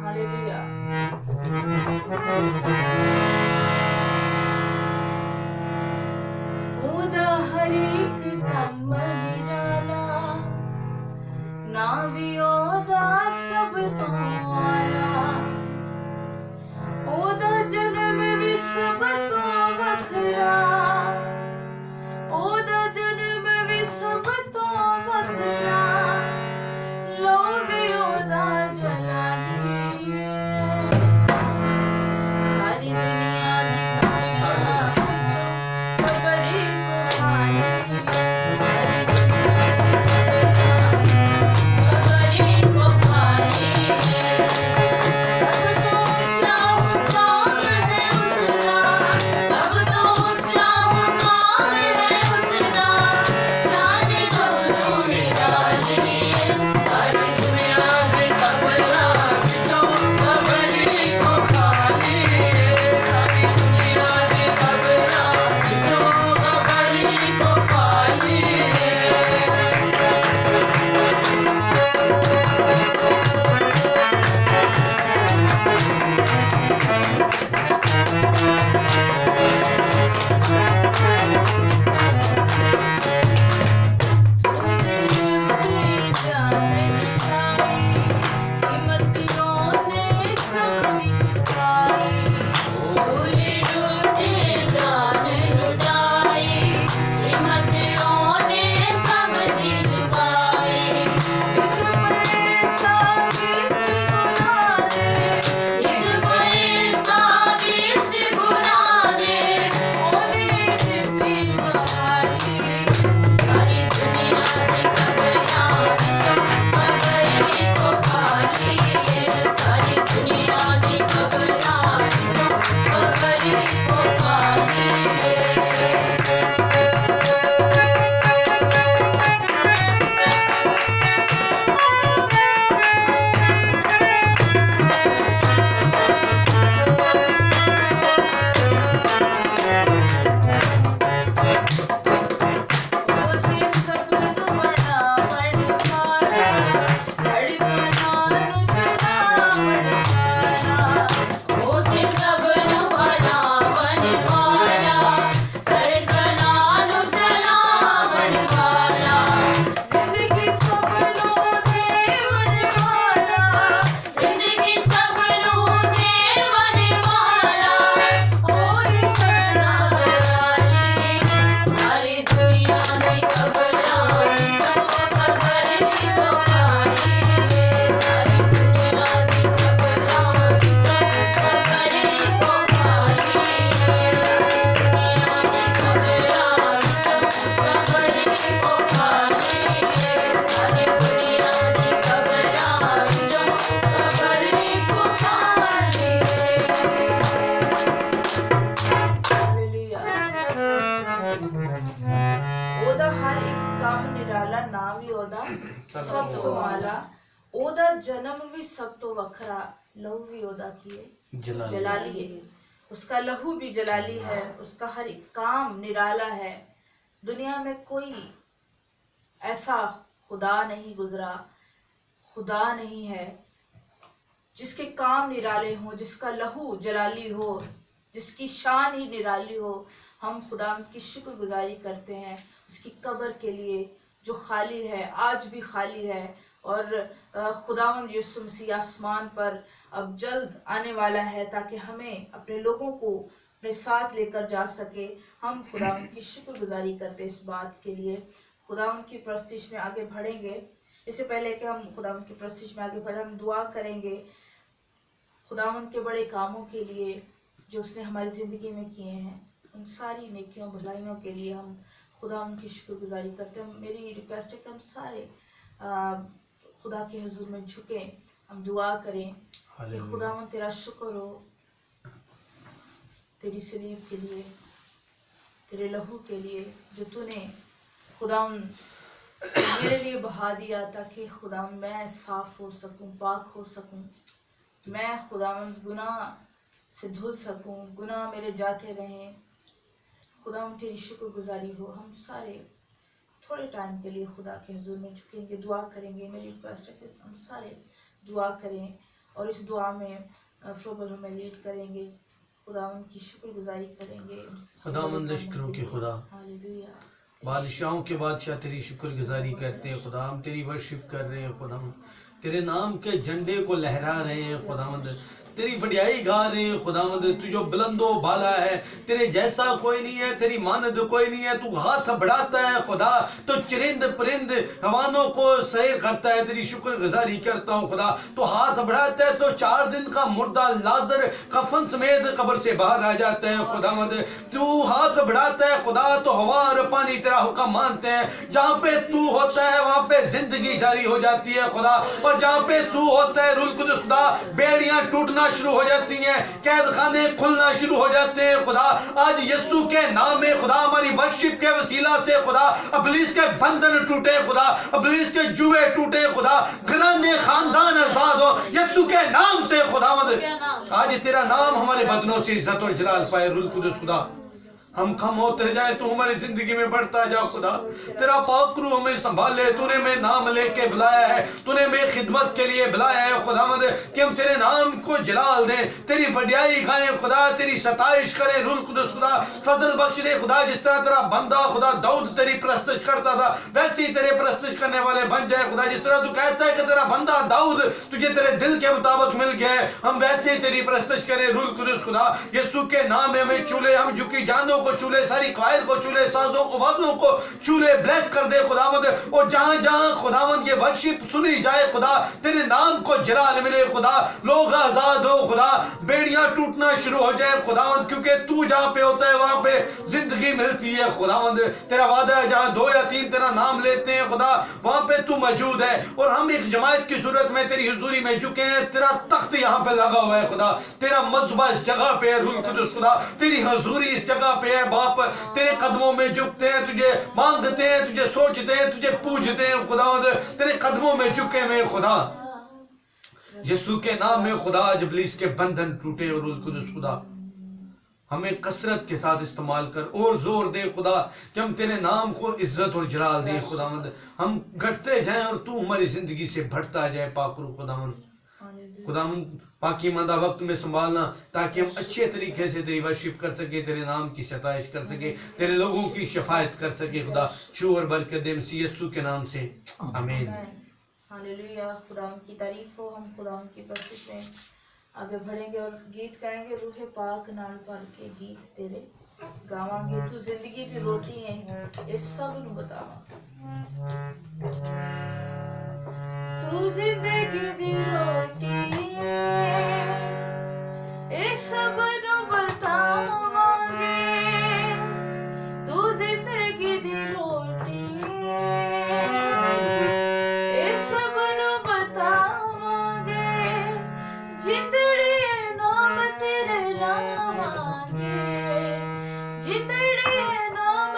हालेलुया। ओदा हर एक कम निराला, ना भी ओदा सब तो आला, ओदा जन्म भी सब तो वखरा, ओदा जन्म भी सब तो वखरा, लो भी ओदा जलाली। सारी दुनिया दी कब्रियां विचों कबर इको खाली, सारी दुनिया दी कब्रियां विचों कबर ओदा हर एक काम निराला, नाम ही ओदा सब तो आला। ओदा जन्म भी सब तो वखरा, लहू भी ओदा की है जलाली है। उसका लहू भी जलाली है, उसका हर एक काम निराला है। दुनिया में कोई ऐसा खुदा नहीं गुजरा, खुदा नहीं है जिसके काम निराले हों, जिसका लहू जलाली हो, जिसकी शान ही निराली हो। हम खुदा की शुक्रगुजारी करते हैं उसकी कब्र के लिए जो खाली है, आज भी खाली है। और खुदावंद यीशु मसीह आसमान पर अब जल्द आने वाला है ताकि हमें अपने लोगों को अपने साथ लेकर जा सके। हम खुदावंद की शुक्रगुजारी करते इस बात के लिए। खुदावंद की प्रस्तिश में आगे बढ़ेंगे। इससे पहले कि हम खुदावंद की प्रस्तिश में आगे बढ़े, हम दुआ करेंगे खुदावंद के बड़े कामों के लिए जो उसने हमारी ज़िंदगी में किए हैं, उन सारी नेकियों भलाइयों के लिए हम खुदावंद की शुक्रगुजारी करते हैं। मेरी रिक्वेस्ट है कि हम सारे खुदा के हुजूर में झुकें, हम दुआ करें कि खुदावंद तेरा शुक्र हो तेरी सलीब के लिए, तेरे लहू के लिए जो तूने खुदावंद मेरे लिए बहा दिया ताकि खुदावंद मैं साफ़ हो सकूं, पाक हो सकूं, मैं खुदावंद गुनाह से धुल सकूं, गुनाह मेरे जाते रहें। खुदावंद तेरी शुक्रगुजारी हो। हम सारे थोड़े टाइम के लिए खुदा के हुजूर में झुकेंगे, दुआ करेंगे। मेरी रिक्वेस्ट है कि हम सारे दुआ करें और इस दुआ में फ्रोबल हमें लीड करेंगे, खुदावंद की शुक्रगुजारी करेंगे। खुदावंद लश्करों के खुदा, हालेलुया। बादशाहों के बादशाह तेरी शुक्रगुजारी करते हैं खुदा। हम तेरी वर्शिप कर रहे हैं खुदा, तेरे नाम के झंडे को लहरा रहे हैं खुदावंद, तेरी बढ़ियाई गा रहे हैं खुदावंद। तू जो बुलंदो बाला है, तेरे जैसा कोई नहीं है, तेरी मानद कोई नहीं है। तू हाथ बढ़ाता है खुदा तो चरिंद परिंद हवानों को सैर करता है। तेरी शुक्रगुजारी करता हूँ खुदा। तो हाथ बढ़ाता है तो 4 दिन का मुर्दा लाजर कफन समेत कब्र से बाहर आ जाता है खुदावंद। तू हाथ बढ़ाता है खुदा तो हवा और पानी तेरा हुक्म मानते हैं। जहाँ पे तू होता है वहाँ पे जिंदगी जारी हो जाती है खुदा, और जहाँ पे तू होता है रूह कुदस खुदा, बेड़ियां टूटना शुरू हो जाती हैं, कैद खाने खुलना शुरू हो जाते हैं खुदा। आज यीशु के नाम में खुदा हमारी वर्शिप के वसीला से खुदा इब्लीस के बंधन टूटे खुदा, इब्लीस के जुए टूटे खुदा, घराने खानदान आजाद हो यीशु के नाम से खुदावंद। आज तेरा नाम हमारे बदनों से इज्जत और जलाल पाए रूह कुदस खुदा। हम कम होते जाए तू हमारी जिंदगी में बढ़ता जा खुदा। तेरा पाक रूह हमें संभाले। तूने मैं नाम लेके बुलाया है, तूने मैं खिदमत के लिए बुलाया है खुदावंद कि हम तेरे नाम को जलाल दें, तेरी बढ़ियाई गाएं खुदा, तेरी सताइश करें रूह कुदस खुदा। फजल बख्श दे खुदा, जिस तरह तेरा बंदा खुदा दाऊद तेरी प्रस्तुत करता था वैसे ही तेरे प्रस्तुत करने वाले बन जाए खुदा। जिस तरह तू कहता है कि तेरा बंदा दाऊद तुझे तेरे दिल के मुताबिक मिल गया है, हम वैसे ही तेरी प्रस्तुत करें रूह कुदस खुदा। यीशु के नाम में हमें चूले, हम झुकी जानों को चूले, सारी कायल को चूले, साजों आवाजों को चूले, ब्लेस कर दे खुदावंद। और जहां जहां खुदावंद ये वर्शिप सुनी जाए खुदा, तेरे नाम को जलाल मिले खुदा, लोग आजाद हो खुदा, बेड़ियां टूटना शुरू हो जाए खुदावंद, क्योंकि तू जहां पे होता है वहां पे जिंदगी मिलती है खुदावंद। तेरा वादा है जहां 2 या 3 तेरा नाम लेते हैं खुदा वहां पे तू मौजूद है। और हम एक जमायत की सूरत में तेरी हुजूरी में झुके हैं। तेरा तख्त यहाँ पे लगा हुआ है खुदा, तेरा मज़बा इस जगह पे है रूह कुदस खुदा, तेरी हुजूरी इस जगह पे है बाप। तेरे कदमों में झुकते हैं, तुझे मांगते हैं, तुझे सोचते हैं, तुझे पूजते हैं खुदावंद। तेरे कदमों में झुके हुए खुदा, यीशु के नाम में खुदा आज इब्लीस के बंधन टूटे। और रूह कुदस खुदा हमें कसरत के साथ इस्तेमाल कर और जोर दे खुदा कि हम तेरे नाम को इज्जत और जलाल दे खुदावंद। हम घटते जाएं और तू हमारी जिंदगी से बढ़ता जाए पाकरू खुदावंद। खुदावंद पाकी मंदा वक्त में संभालना ताकि हम अच्छे तरीके से तेरी वर्शिप कर सके, तेरे नाम की सताइश कर सके, तेरे लोगों की शफायत कर सके खुदा। शूर बरकत दे मसीह यीशु के नाम से आमीन। हालेलुया। खुदा की तारीफ हो। हम खुदा की प्रस्तुत में आगे बढ़ेंगे और गीत गाएंगे। रूहे पाक नाल पाल के गीत तेरे गावांगे। तू जिंदगी दी रोटी है ये सब नू बतावा। तू जिंदगी दी रोटी ये सब नू बतावांगे। तू जिंदगी दी रोटी ये सब नू बतावांगे। जिंदड़ी नाम तेरे लावांगे, जिंदड़ी नाम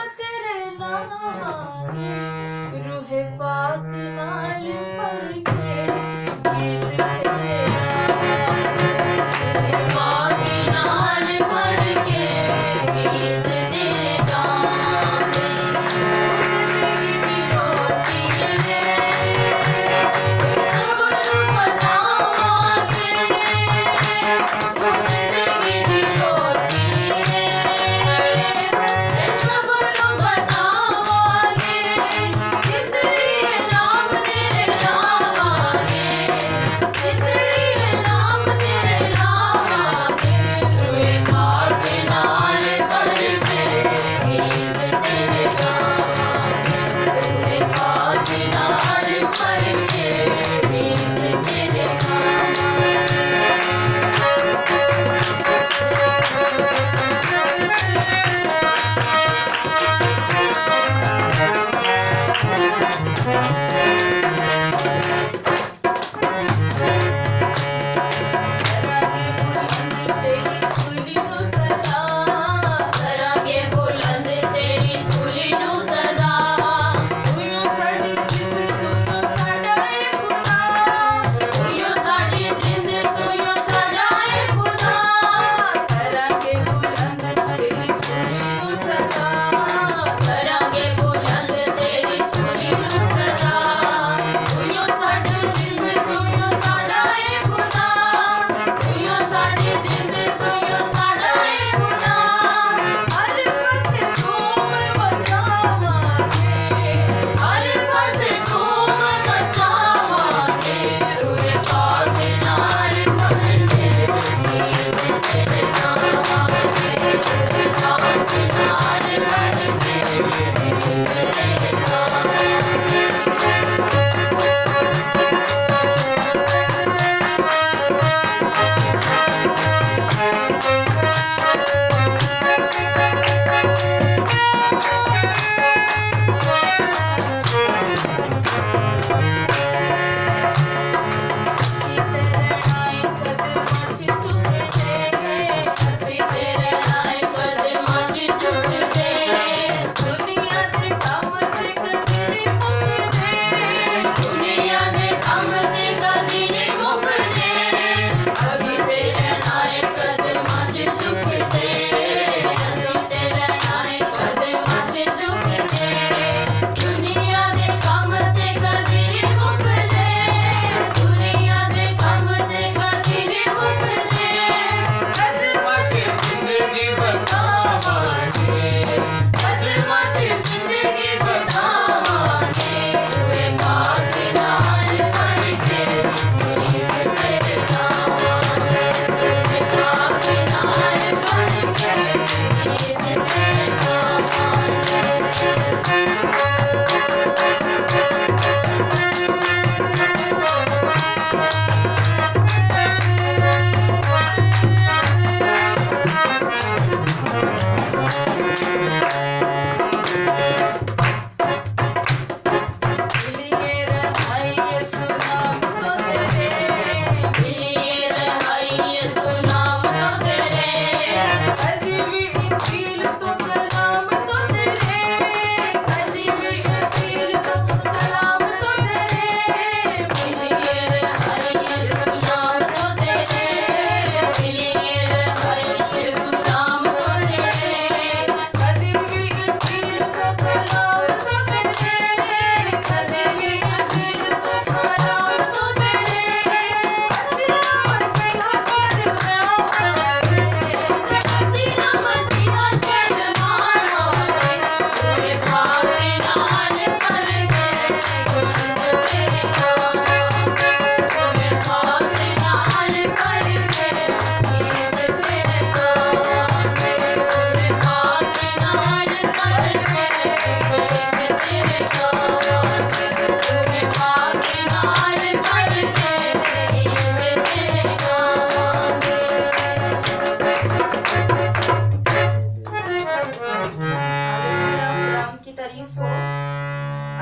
की तारीफ हो।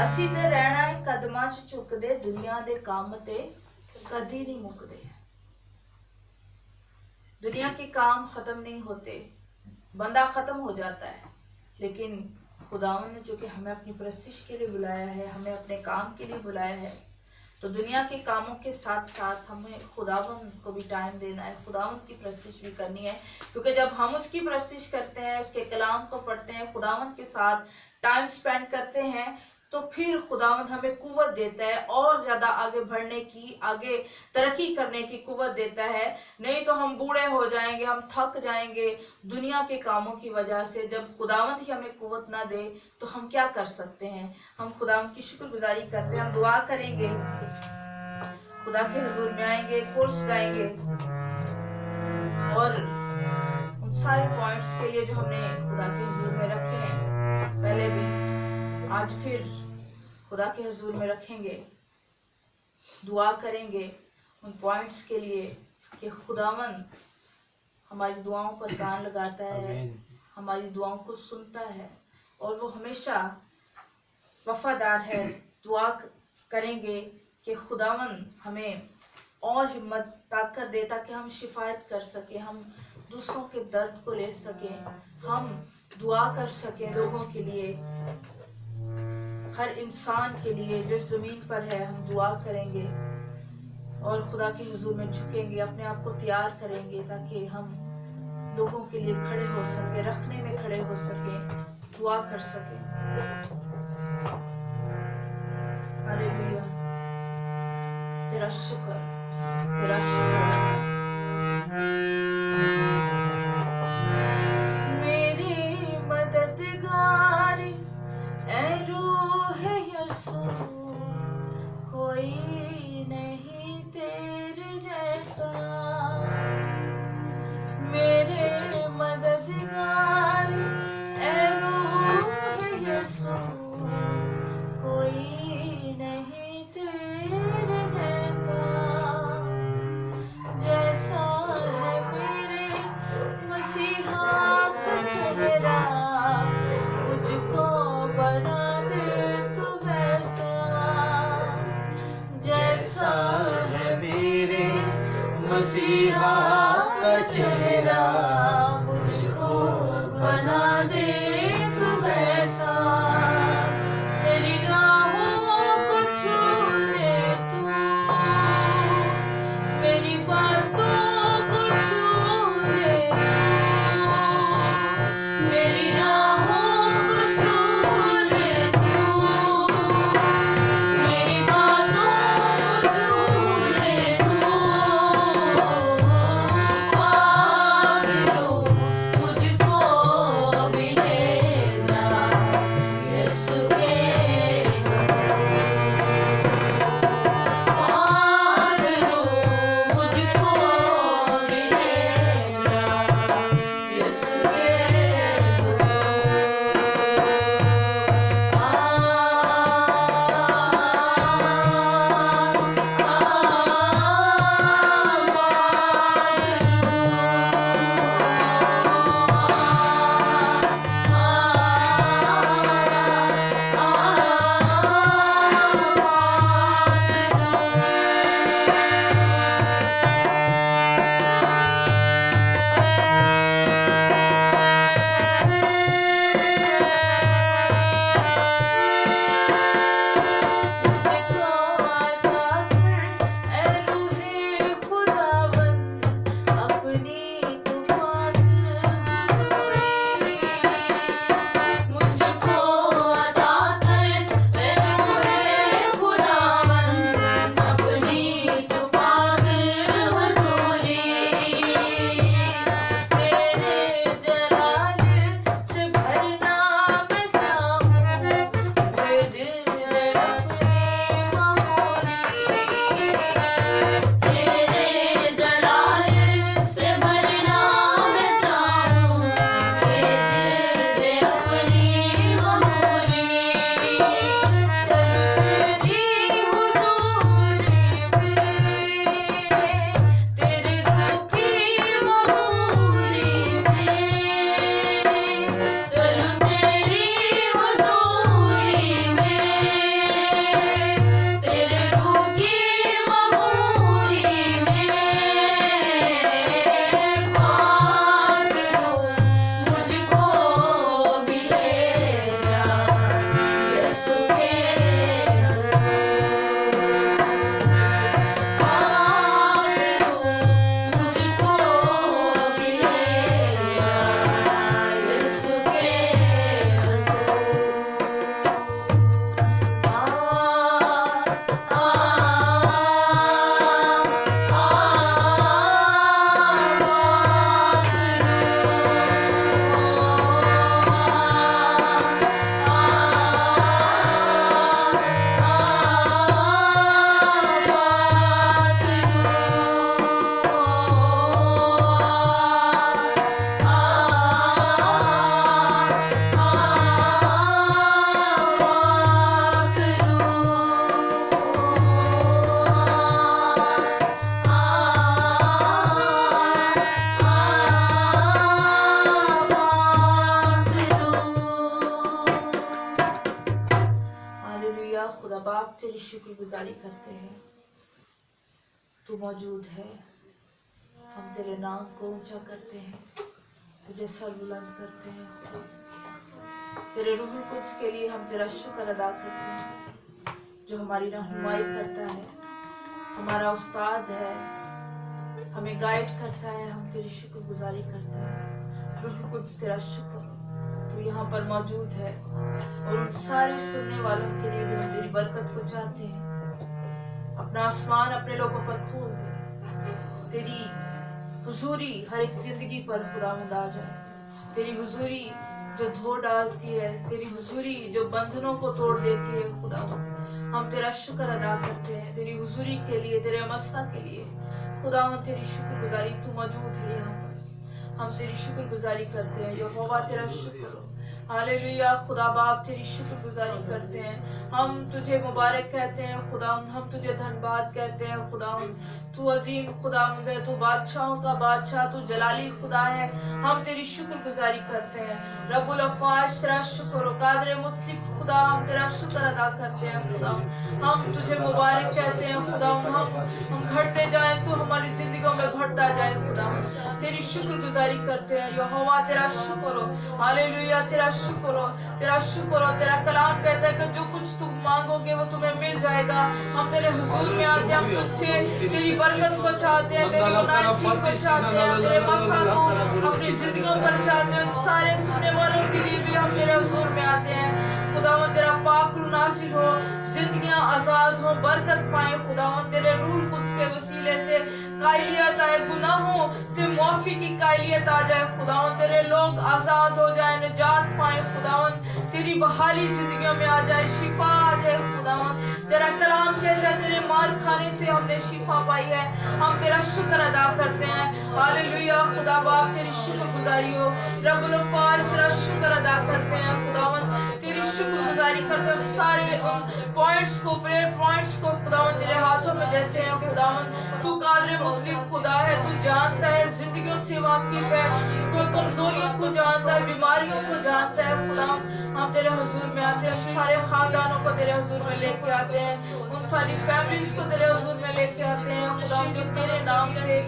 ਅਸੀਂ ਤੇ ਰਹਿਣਾ ਹੈ ਕਦਮਾਂ 'ਚ ਝੁਕਦੇ, ਦੁਨੀਆ ਦੇ ਕੰਮ ਤੇ कभी नहीं मुकते। दुनिया के काम खत्म नहीं होते, बंदा खत्म हो जाता है, लेकिन खुदावन ने जो कि हमें अपनी परस्तिश के लिए बुलाया है, हमें अपने काम के लिए बुलाया है, तो दुनिया के कामों के साथ साथ हमें खुदावन को भी टाइम देना है, खुदावन की परस्तिश भी करनी है। क्योंकि जब हम उसकी परस्तिश करते हैं, उसके कलाम को पढ़ते हैं, खुदावन के साथ टाइम स्पेंड करते हैं, तो फिर खुदावंद हमें कुव्वत देता है और ज़्यादा आगे बढ़ने की, आगे तरक्की करने की कुव्वत देता है। नहीं तो हम बूढ़े हो जाएंगे, हम थक जाएंगे दुनिया के कामों की वजह से। जब खुदावंद ही हमें कुव्वत ना दे तो हम क्या कर सकते हैं। हम खुदावंद की शुक्रगुजारी करते हैं, हम दुआ करेंगे, खुदा के हुजूर में आएंगे, कोर्स गाएंगे और उन सारे पॉइंट्स के लिए जो हमने खुदा के हुजूर में रखे हैं पहले भी, आज फिर खुदा के हुजूर में रखेंगे, दुआ करेंगे उन पॉइंट्स के लिए कि खुदावन हमारी दुआओं पर कान लगाता है, हमारी दुआओं को सुनता है और वो हमेशा वफादार है। दुआ करेंगे कि खुदावन हमें और हिम्मत ताकत दे ताकि हम शिफायत कर सकें, हम दूसरों के दर्द को ले सकें, हम दुआ कर सकें लोगों के लिए, हर इंसान के लिए जो ज़मीन पर है। हम दुआ करेंगे और खुदा के हुजूर में झुकेंगे, अपने आप को तैयार करेंगे ताकि हम लोगों के लिए खड़े हो सके, रखने में खड़े हो सके, दुआ कर सके। हालेलुया, तेरा शुक्र, तेरा शुक्र। मेरी मददगार ऐ रूह यसू, कोई नहीं तेरे जैसा। मेरे मददगार ऐ रूह यसू, कोई नहीं तेरे जैसा। जय खुदा बाप तेरी शुक्रगुजारी करते हैं, तू मौजूद है। हम तेरे नाम को ऊंचा करते हैं, तुझे सरबुलंद करते हैं खुदा। तेरे रूहुल कुद्स के लिए हम तेरा शुक्र अदा करते हैं, जो हमारी रहनुमाई करता है, हमारा उस्ताद है, हमें गाइड करता है। हम तेरी शुक्रगुजारी करते हैं। रूहुल कुद्स तेरा शुक्र, तू यहाँ पर मौजूद है और उन सारे सुनने वालों के लिए भी हम तेरी बरकत को चाहते हैं। अपना आसमान अपने लोगों पर खोल दे, तेरी हुजूरी हर एक जिंदगी पर खुदावंद आ जाए। तेरी हुजूरी जो धो डालती है, तेरी हुजूरी जो बंधनों को तोड़ देती है खुदावंद, हम तेरा शुक्र अदा करते हैं तेरी हुजूरी के लिए, तेरे मसला के लिए। खुदावंद तेरी शुक्रगुजारी, तू मौजूद है यहाँ पर, हम तेरी शुक्रगुजारी करते हैं। यहोवा तेरा शुक्र हो, हालेलुया। खुदा बाप तेरी शुक्रगुजारी करते हैं, हम तुझे मुबारक कहते हैं खुदावंद, हम तुझे धन्यवाद कहते हैं खुदावंद। तू अजीम खुदावंद है, तू बादशाहों का बादशाह, तू जलाली खुदा है। हम तेरी शुक्रगुजारी करते हैं रब्बुल अफ़वाज, तेरा शुक्र हो। कादिर मुतलिक खुदा, हम तेरा शुक्र अदा करते हैं खुदावंद, हम तुझे मुबारक कहते हैं खुदावंद। हम घटते जाएं तो हमारी जिंदगियों में बढ़ता जाए खुदावंद, तेरी शुक्रगुजारी करते हैं। यहोवा तेरा शुक्र हो, हालेलुया। तेरा शुक्र हो, तेरा शुक्र हो। तेरा कलाम कहता है कि जो कुछ तुम मांगोगे वो तुम्हें मिल जाएगा। हम तेरे हुजूर में आते हैं, हम तुझसे तेरी बरकत को चाहते हैं, तेरी उन्नति को चाहते हैं, तेरे मसला को अपनी जिंदगियों पर चाहते हैं। सारे सुनने वालों के लिए भी हम तेरे हुजूर में आते हैं खुदावंद। तेरा पाक रूह नाज़िल हो, जिंदगियां आजाद हो, बरकत पाए खुदावंद। तेरे रूह कुछ के वसीले से कायलियत आए, गुनाहों से मुआफी की कायलियत आ जाए खुदावंद। तेरे लोग आजाद हो जाए, निजात पाए खुदावंद। तेरी बहाली जिंदगियों में आ जाए, शिफा आ जाए खुदावंद। तेरा कलाम कहता है तेरे मार खाने से हमने शिफा पाई है। हम तेरा शुक्र अदा करते हैं, हालेलुया। खुदा बाप तेरी शुक्रगुजारी हो, रब्बुल अफ़्फ़ाज तेरा शुक्र अदा करते हैं खुदावंद, तेरी शुक्रगुजारी करते हैं। सारे पॉइंट्स को, प्रेयर पॉइंट्स को खुदावंद तेरे हाथों में देते हैं खुदावंद। तू कादिर मुक़्तिर खुदा है, तू जानता है, जिंदगियों से वाकिफ है, कोई कमजोरियों को जानता है, बीमारियों को जानता है खुदावंद। हम तेरे हुजूर में आते हैं, सारे खानदानों को तेरे हुजूर में लेके आते हैं, उन सारी फैमिलीज को तेरे हुजूर में लेके आते हैं खुदावंद, जो तेरे नाम से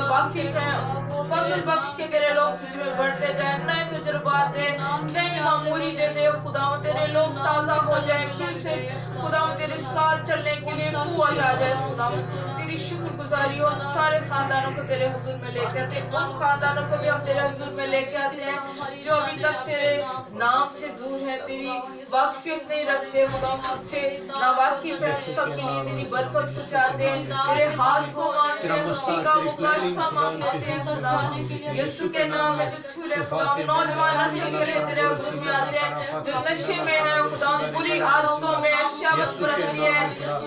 वाकिफ हैं। फजल बख्श के तेरे लोग तुझ में बढ़ते जाए, नए तजुर्बात दे, नई मामूरी दे दे खुदावंद। तेरे लोग ताज़ा हो जाए, फिर से खुदावंद तेरे साथ चलने के लिए कुव्वत आ जाए खुदावंद। तेरी शुक्रगुजारी हो, सारे खानदानों को तेरे हुजूर में लेके आते हैं, उन खानदानों को भी हम तेरे हुजूर में लेके आते हैं जो अभी तक तेरे नाम से दूर है, तेरी वाकफियत नहीं रखते खुदावंद, तुझसे नावाकिफ है। सबके लिए तेरी बरकत को चाहते हैं, तेरे हाथ को मांगते हैं, खुशी का मुकाशफा मांग लेते हैं खुदावंद। यीशु के नाम में तू छू ले खुदावंद। नौजवान नस्ल के लिए तेरे हुजूर में आते हैं जो नशे में है खुदावंद, बुरी आदतों में, शहवत परस्ती है,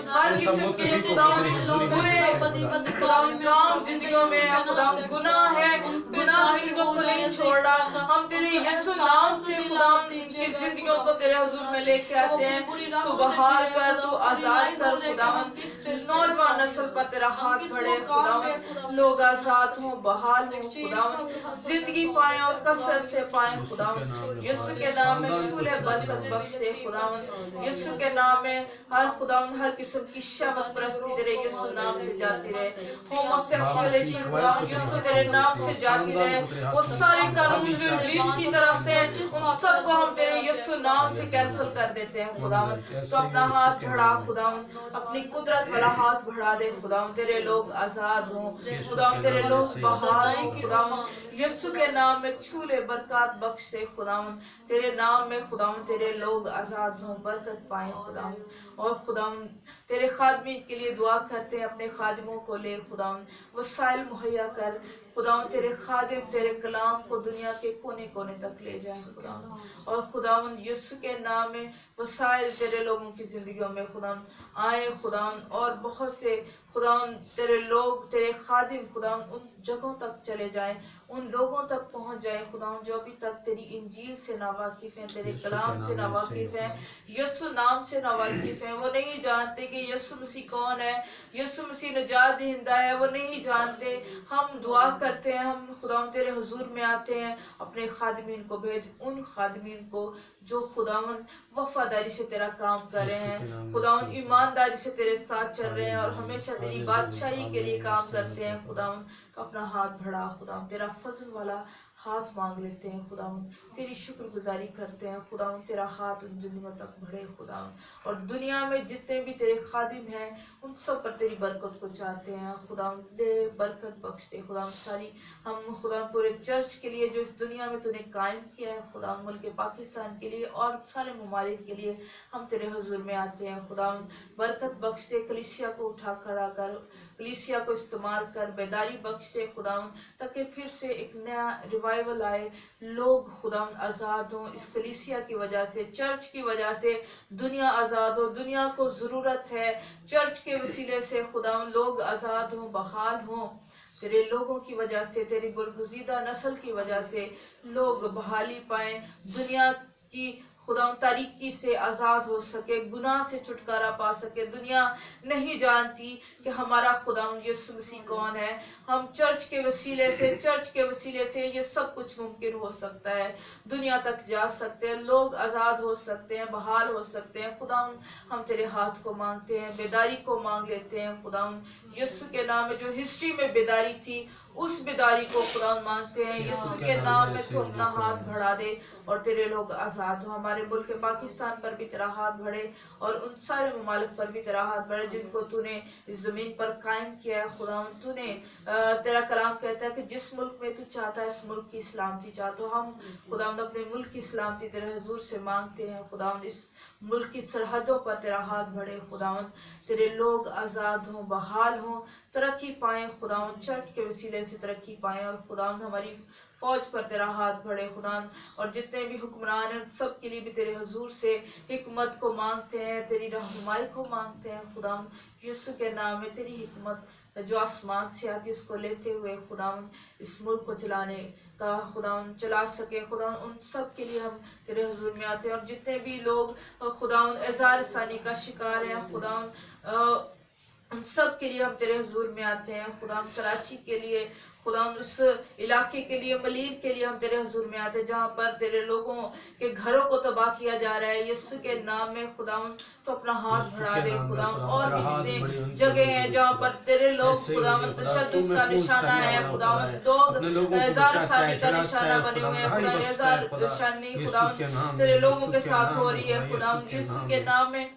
हर किस्म के खुदावंद बुरे खुदावंद काम जिंदगियों में है खुदावंद, गुनाह है, गुनाह जिंदगियों को नहीं छोड़ रहा। हम तेरे यीशु नाम से खुदावंद इनकी जिंदगियों को तेरे हुजूर में लेके आते हैं। तू बहाल कर, तू आजाद कर खुदावंद। नौजवान नस्ल पर तेरा हाथ बढ़े खुदावंद, लोग आजाद हों, बहाल हों खुदावंद, जिंदगी पाएं और कसरत से पाएं खुदावंद। यीशु के नाम में छूले, बरकत बख्शे खुदावंद। यीशु के नाम में हर खुदावंद हर किस्म की शहवत परस्ती तेरे यीशु नाम से जाती रहे, होमोसेक्सुअलिटी खुदावंद यीशु तेरे नाम से जाती रहे। वो सारे कानून जो इब्लीस की तरफ से उन सबको हम तेरे यीशु नाम से कैंसिल कर देते हैं खुदावंद। तो अपना हाथ बढ़ा खुदावंद, अपनी कुदरत वाला हाथ बढ़ा दे खुदावंद। तेरे लोग आजाद हों खुदावंद, तेरे लोग बहाल हों खुदावंद। यीशु के नाम में छूले, बरकत बख्शे खुदावंद। तेरे नाम में खुदावंद तेरे लोग आजाद हों, बरकत पाएं खुदावंद। और खुदावंद तेरे खादमीन के लिए दुआ करते हैं, अपने खादिमों को ले खुदावंद वसाइल मुहैया कर खुदावंद। तेरे खादिम तेरे कलाम को दुनिया के कोने कोने तक ले जाए खुदावंद। और खुदावंद यीशु के नाम में वसाइल तेरे लोगों की जिंदगियों में खुदावंद आए खुदावंद। और बहुत से खुदावंद तेरे लोग, तेरे खादिम खुदावंद उन जगहों तक चले जाएं, उन लोगों तक पहुंच जाए खुदावंद जो अभी तक तेरी इंजील से नावाकिफ हैं, तेरे कलाम से नावाकिफ हैं, यीशु नाम से नावाकिफ हैं। वो नहीं जानते कि यीशु मसीह कौन है, यीशु मसीह निजात दहिंदा है, वो नहीं जानते। हम दुआ करते हैं, हम खुदावंद तेरे हुजूर में आते हैं, अपने खादिमीन को भेज, उन खादिमीन को जो खुदावन वफादारी से तेरा काम कर रहे हैं, खुदावन ईमानदारी से तेरे साथ चल रहे हैं और हमेशा तेरी बादशाही के लिए काम करते हैं। खुदावन तो अपना हाथ बढ़ा, खुदावन तेरा फजल वाला हाथ मांग लेते हैं। खुदावन तेरी शुक्रगुजारी करते हैं। खुदावन तेरा हाथ उन जिंदगियों तक बढ़े खुदावन, और दुनिया में जितने भी तेरे खादिम हैं उन सब पर तेरी बरकत को चाहते हैं। खुदावन दे बरकत बख्श दे खुदावन। सारी हम खुदावन पूरे चर्च के लिए जो इस दुनिया में तूने कायम किया है खुदावन, मुल्क पाकिस्तान के लिए और सारे ममालिक के लिए हम तेरे हुजूर में आते हैं। खुदावन बरकत बख्श दे, कलीसिया को उठा खड़ा कर, कलीसिया को इस्तेमाल कर, बेदारी बख्श दे खुदावन, ताकि फिर से एक नया रिवाइवल आए, लोग खुदावन आज़ाद हों। इस कलीसिया की वजह से, चर्च की वजह से दुनिया आज़ाद हो। दुनिया को ज़रूरत है चर्च के वसीले से खुदावन लोग आज़ाद हों, बहाल हों। तेरे लोगों की वजह से, तेरी बरगुज़ीदा नस्ल की वजह से लोग बहाली पाएँ, दुनिया की खुदा तारीकी से आज़ाद हो सके, गुनाह से छुटकारा पा सके। दुनिया नहीं जानती कि हमारा खुदा यीशु मसीह कौन है। हम चर्च के वसीले से ये सब कुछ मुमकिन हो सकता है। दुनिया तक जा सकते हैं, लोग आज़ाद हो सकते हैं, बहाल हो सकते हैं। खुदा हम तेरे हाथ को मांगते हैं, बेदारी को मांग लेते हैं। खुदा यीशु के नाम में जो हिस्ट्री में बेदारी थी उस बेदारी को खुदा मांगते हैं। यीशु के नाम में तू अपना हाथ बढ़ा दे और तेरे लोग आज़ाद हो। हमारे मुल्क पाकिस्तान पर भी तेरा हाथ बढ़े और उन सारे ममालिक पर भी तेरा हाथ बढ़े जिनको तूने इस ज़मीन पर कायम किया है। खुदा तूने तेरा कलाम कहता है कि जिस मुल्क में तू चाहता है इस मुल्क की सलामती चाहता हो। हम खुदा अपने मुल्क की सलामती तेरे हुजूर से मांगते हैं। खुदा इस मुल्क की सरहदों पर तेरा हाथ बढ़े। खुदावन तेरे लोग आज़ाद हों, बहाल हों, तरक्की पाएँ। खुदावन चर्च के वसीले से तरक्की पाएँ और खुदावन हमारी फ़ौज पर तेरा हाथ बढ़े। खुदावन और जितने भी हुक्मरान हैं सब के लिए भी तेरे हुजूर से हिकमत को मांगते हैं, तेरी रहनुमाई को मांगते हैं। खुदावन यीशु के नाम में तेरी हिकमत जो आसमान से आती है उसको लेते हुए खुदावन इस मुल्क को चलाने का खुदावन चला सके। खुदावन उन सब के लिए हम तेरे हुजूर में आते हैं और जितने भी लोग खुदावन एज़ार सानी का शिकार हैं खुदावन उन सब के लिए हम तेरे हुजूर में आते हैं। खुदावन कराची के लिए, खुदावन उस इलाके के लिए, मलीर के लिए हम तेरे हुजूर में आते हैं जहाँ पर तेरे लोगों के घरों को तबाह किया जा रहा है। यीशु के नाम में खुदावन तो अपना हाथ बढ़ा दे। खुदावन और भी जितने जगह हैं जहाँ पर तेरे लोग खुदावन तशद्दुद का निशाना है, खुदावन लोग एज़ार शानी का निशाना बने हुए हैं। खुदावन एज़ार शानी खुदावन तेरे लोगों के साथ हो रही है। खुदावन यीशु के नाम में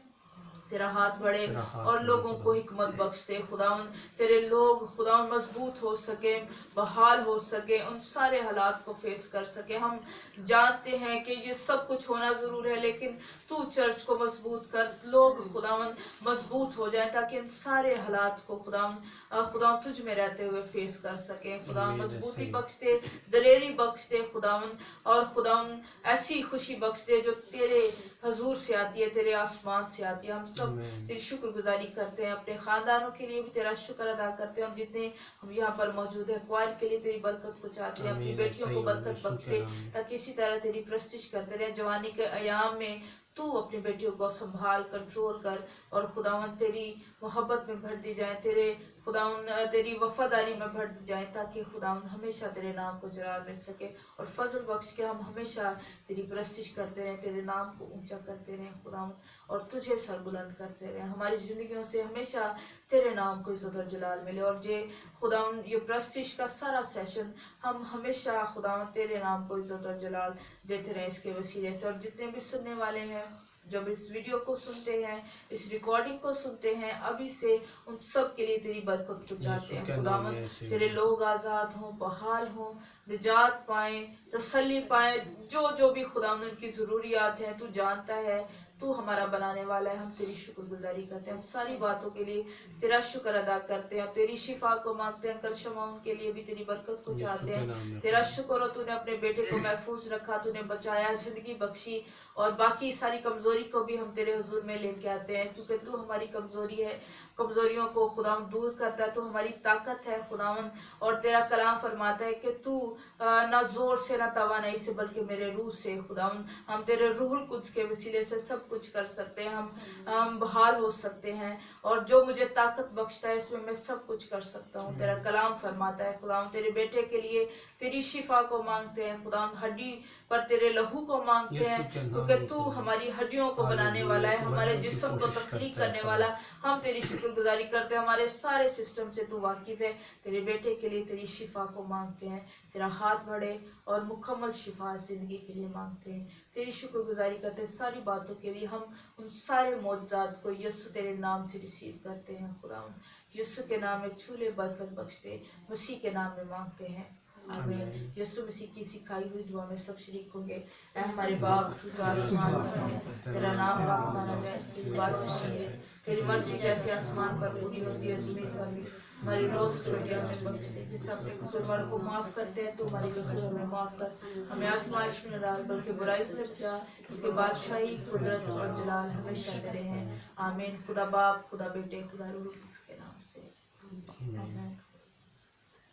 तेरा हाथ बढ़े और लोगों को हिकमत बख्श दे। खुदावन तेरे लोग खुदावन मजबूत हो सके, बहाल हो सके, उन सारे हालात को फेस कर सके। हम जानते हैं कि ये सब कुछ होना ज़रूर है लेकिन तू चर्च को मजबूत कर, लोग खुदावन मजबूत हो जाएं ताकि इन सारे हालात को खुदावन तुझ में रहते हुए फेस कर सके। खुदावन मजबूती बख्श दे, दलेरी बख्श दे खुदावन, और खुदावन ऐसी खुशी बख्श दे जो तेरे हजूर से आती है, तेरे आसमान से आती है। हम सब तेरी शुक्रगुजारी करते हैं, अपने खानदानों के लिए भी तेरा शुक्र अदा करते हैं। हम जितने हम यहाँ पर मौजूद हैं क्वार के लिए तेरी बरकत को चाहते हैं, अपनी बेटियों को बरकत बख्शे ताकि इसी तरह तेरी प्रस्तिश करते रहे। जवानी के अयाम में तू अपनी बेटियों को संभाल, कंट्रोल कर और खुदावन तेरी मोहब्बत में भर दी जाए, तेरे खुदावन तेरी वफादारी में भर दी जाए ताकि खुदावन हमेशा तेरे नाम को जलाल मिल सके और फजल बख्श के हम हमेशा तेरी प्रस्तिश करते रहें, तेरे नाम को ऊंचा करते रहें खुदावन और तुझे सरबुलंद करते रहें। हमारी ज़िंदगियों से हमेशा तेरे नाम को इज़्ज़त और जलाल मिले और ये खुदावन ये प्रस्तिश का सारा सेशन हम हमेशा खुदावन तेरे नाम को इज़्ज़त और जलाल देते रहें इसके वसीले से। और जितने भी सुनने वाले हैं जब इस वीडियो को सुनते हैं, इस रिकॉर्डिंग को सुनते हैं, अभी से उन सब के लिए तेरी बरकत को चाहते हैं। खुदावन तेरे लोग आज़ाद हों, बहाल हों, निजात पाएँ, तसल्ली पाएँ, जो जो भी खुदावन उनकी ज़रूरियात हैं तू जानता है, तू हमारा बनाने वाला है। हम तेरी शुक्रगुजारी करते हैं, हम सारी बातों के लिए तेरा शुक्र अदा करते हैं, तेरी शिफा को मांगते हैं। कल शमाउन के लिए भी तेरी बरकत को चाहते हैं। तेरा शुक्र हो तूने अपने बेटे को महफूज रखा, तूने बचाया, ज़िंदगी बख्शी और बाकी सारी कमज़ोरी को भी हम तेरे हुजूर में लेके आते हैं क्योंकि तू हमारी कमज़ोरी है, कमज़ोरियों को खुदावन दूर करता है, तू हमारी ताकत है खुदावन। और तेरा कलाम फरमाता है कि तू ना ज़ोर से ना तवानाई से बल्कि मेरे रूह से खुदावन, हम तेरे रूहुल कुद्स के वसीले से सब कुछ कर सकते हैं, हम बहाल हो सकते हैं और जो मुझे ताकत बख्शता है इसमें मैं सब कुछ कर सकता हूँ। तेरा कलाम फरमाता है खुदावन तेरे बेटे के लिए तेरी शिफा को मांगते हैं खुदावन, हड्डी पर तेरे लहू को मांगते हैं क्योंकि क्योंकि तू हमारी हड्डियों को बनाने वाला है, हमारे जिस्म को तख्लीक करने वाला। हम तेरी शुक्रगुजारी करते हैं, हमारे सारे सिस्टम से तू वाकिफ़ है। तेरे बेटे के लिए तेरी शिफा को मांगते हैं, तेरा हाथ बढ़े और मुकम्मल शिफा ज़िंदगी के लिए मांगते हैं। तेरी शुक्रगुजारी करते हैं सारी बातों के लिए। हम उन सारे मौजज़ात को यस्सु तेरे नाम से रिसीव करते हैं। खुदा यस्सु के नाम में छूले बरकत बख्शते, मसीह के नाम में मांगते हैं, आमीन। यीशु मसीह की सिखाई हुई दुआ में सब शरीक होंगे। ऐ हमारे बाप तू जो आसमान पर है, तेरा नाम पाक माना जाए, तेरी बादशाही है, तेरी मर्जी जैसे आसमान पर पूरी होती है ज़मीन पर भी। हमारी रोज़ की रोटियां हमें बख्श दे, जिस अपने कसूरवार को माफ़ करते हैं तो हमारी कसूर हमें माफ़ कर। हमें आजमाइश में न डाल बल्कि बुराई से बचा, क्योंकि बादशाही, कुदरत और जलाल हमेशा तेरे हैं, आमीन। खुदा बाप, खुदा बेटे, खुदा रूह के नाम से, आमीन।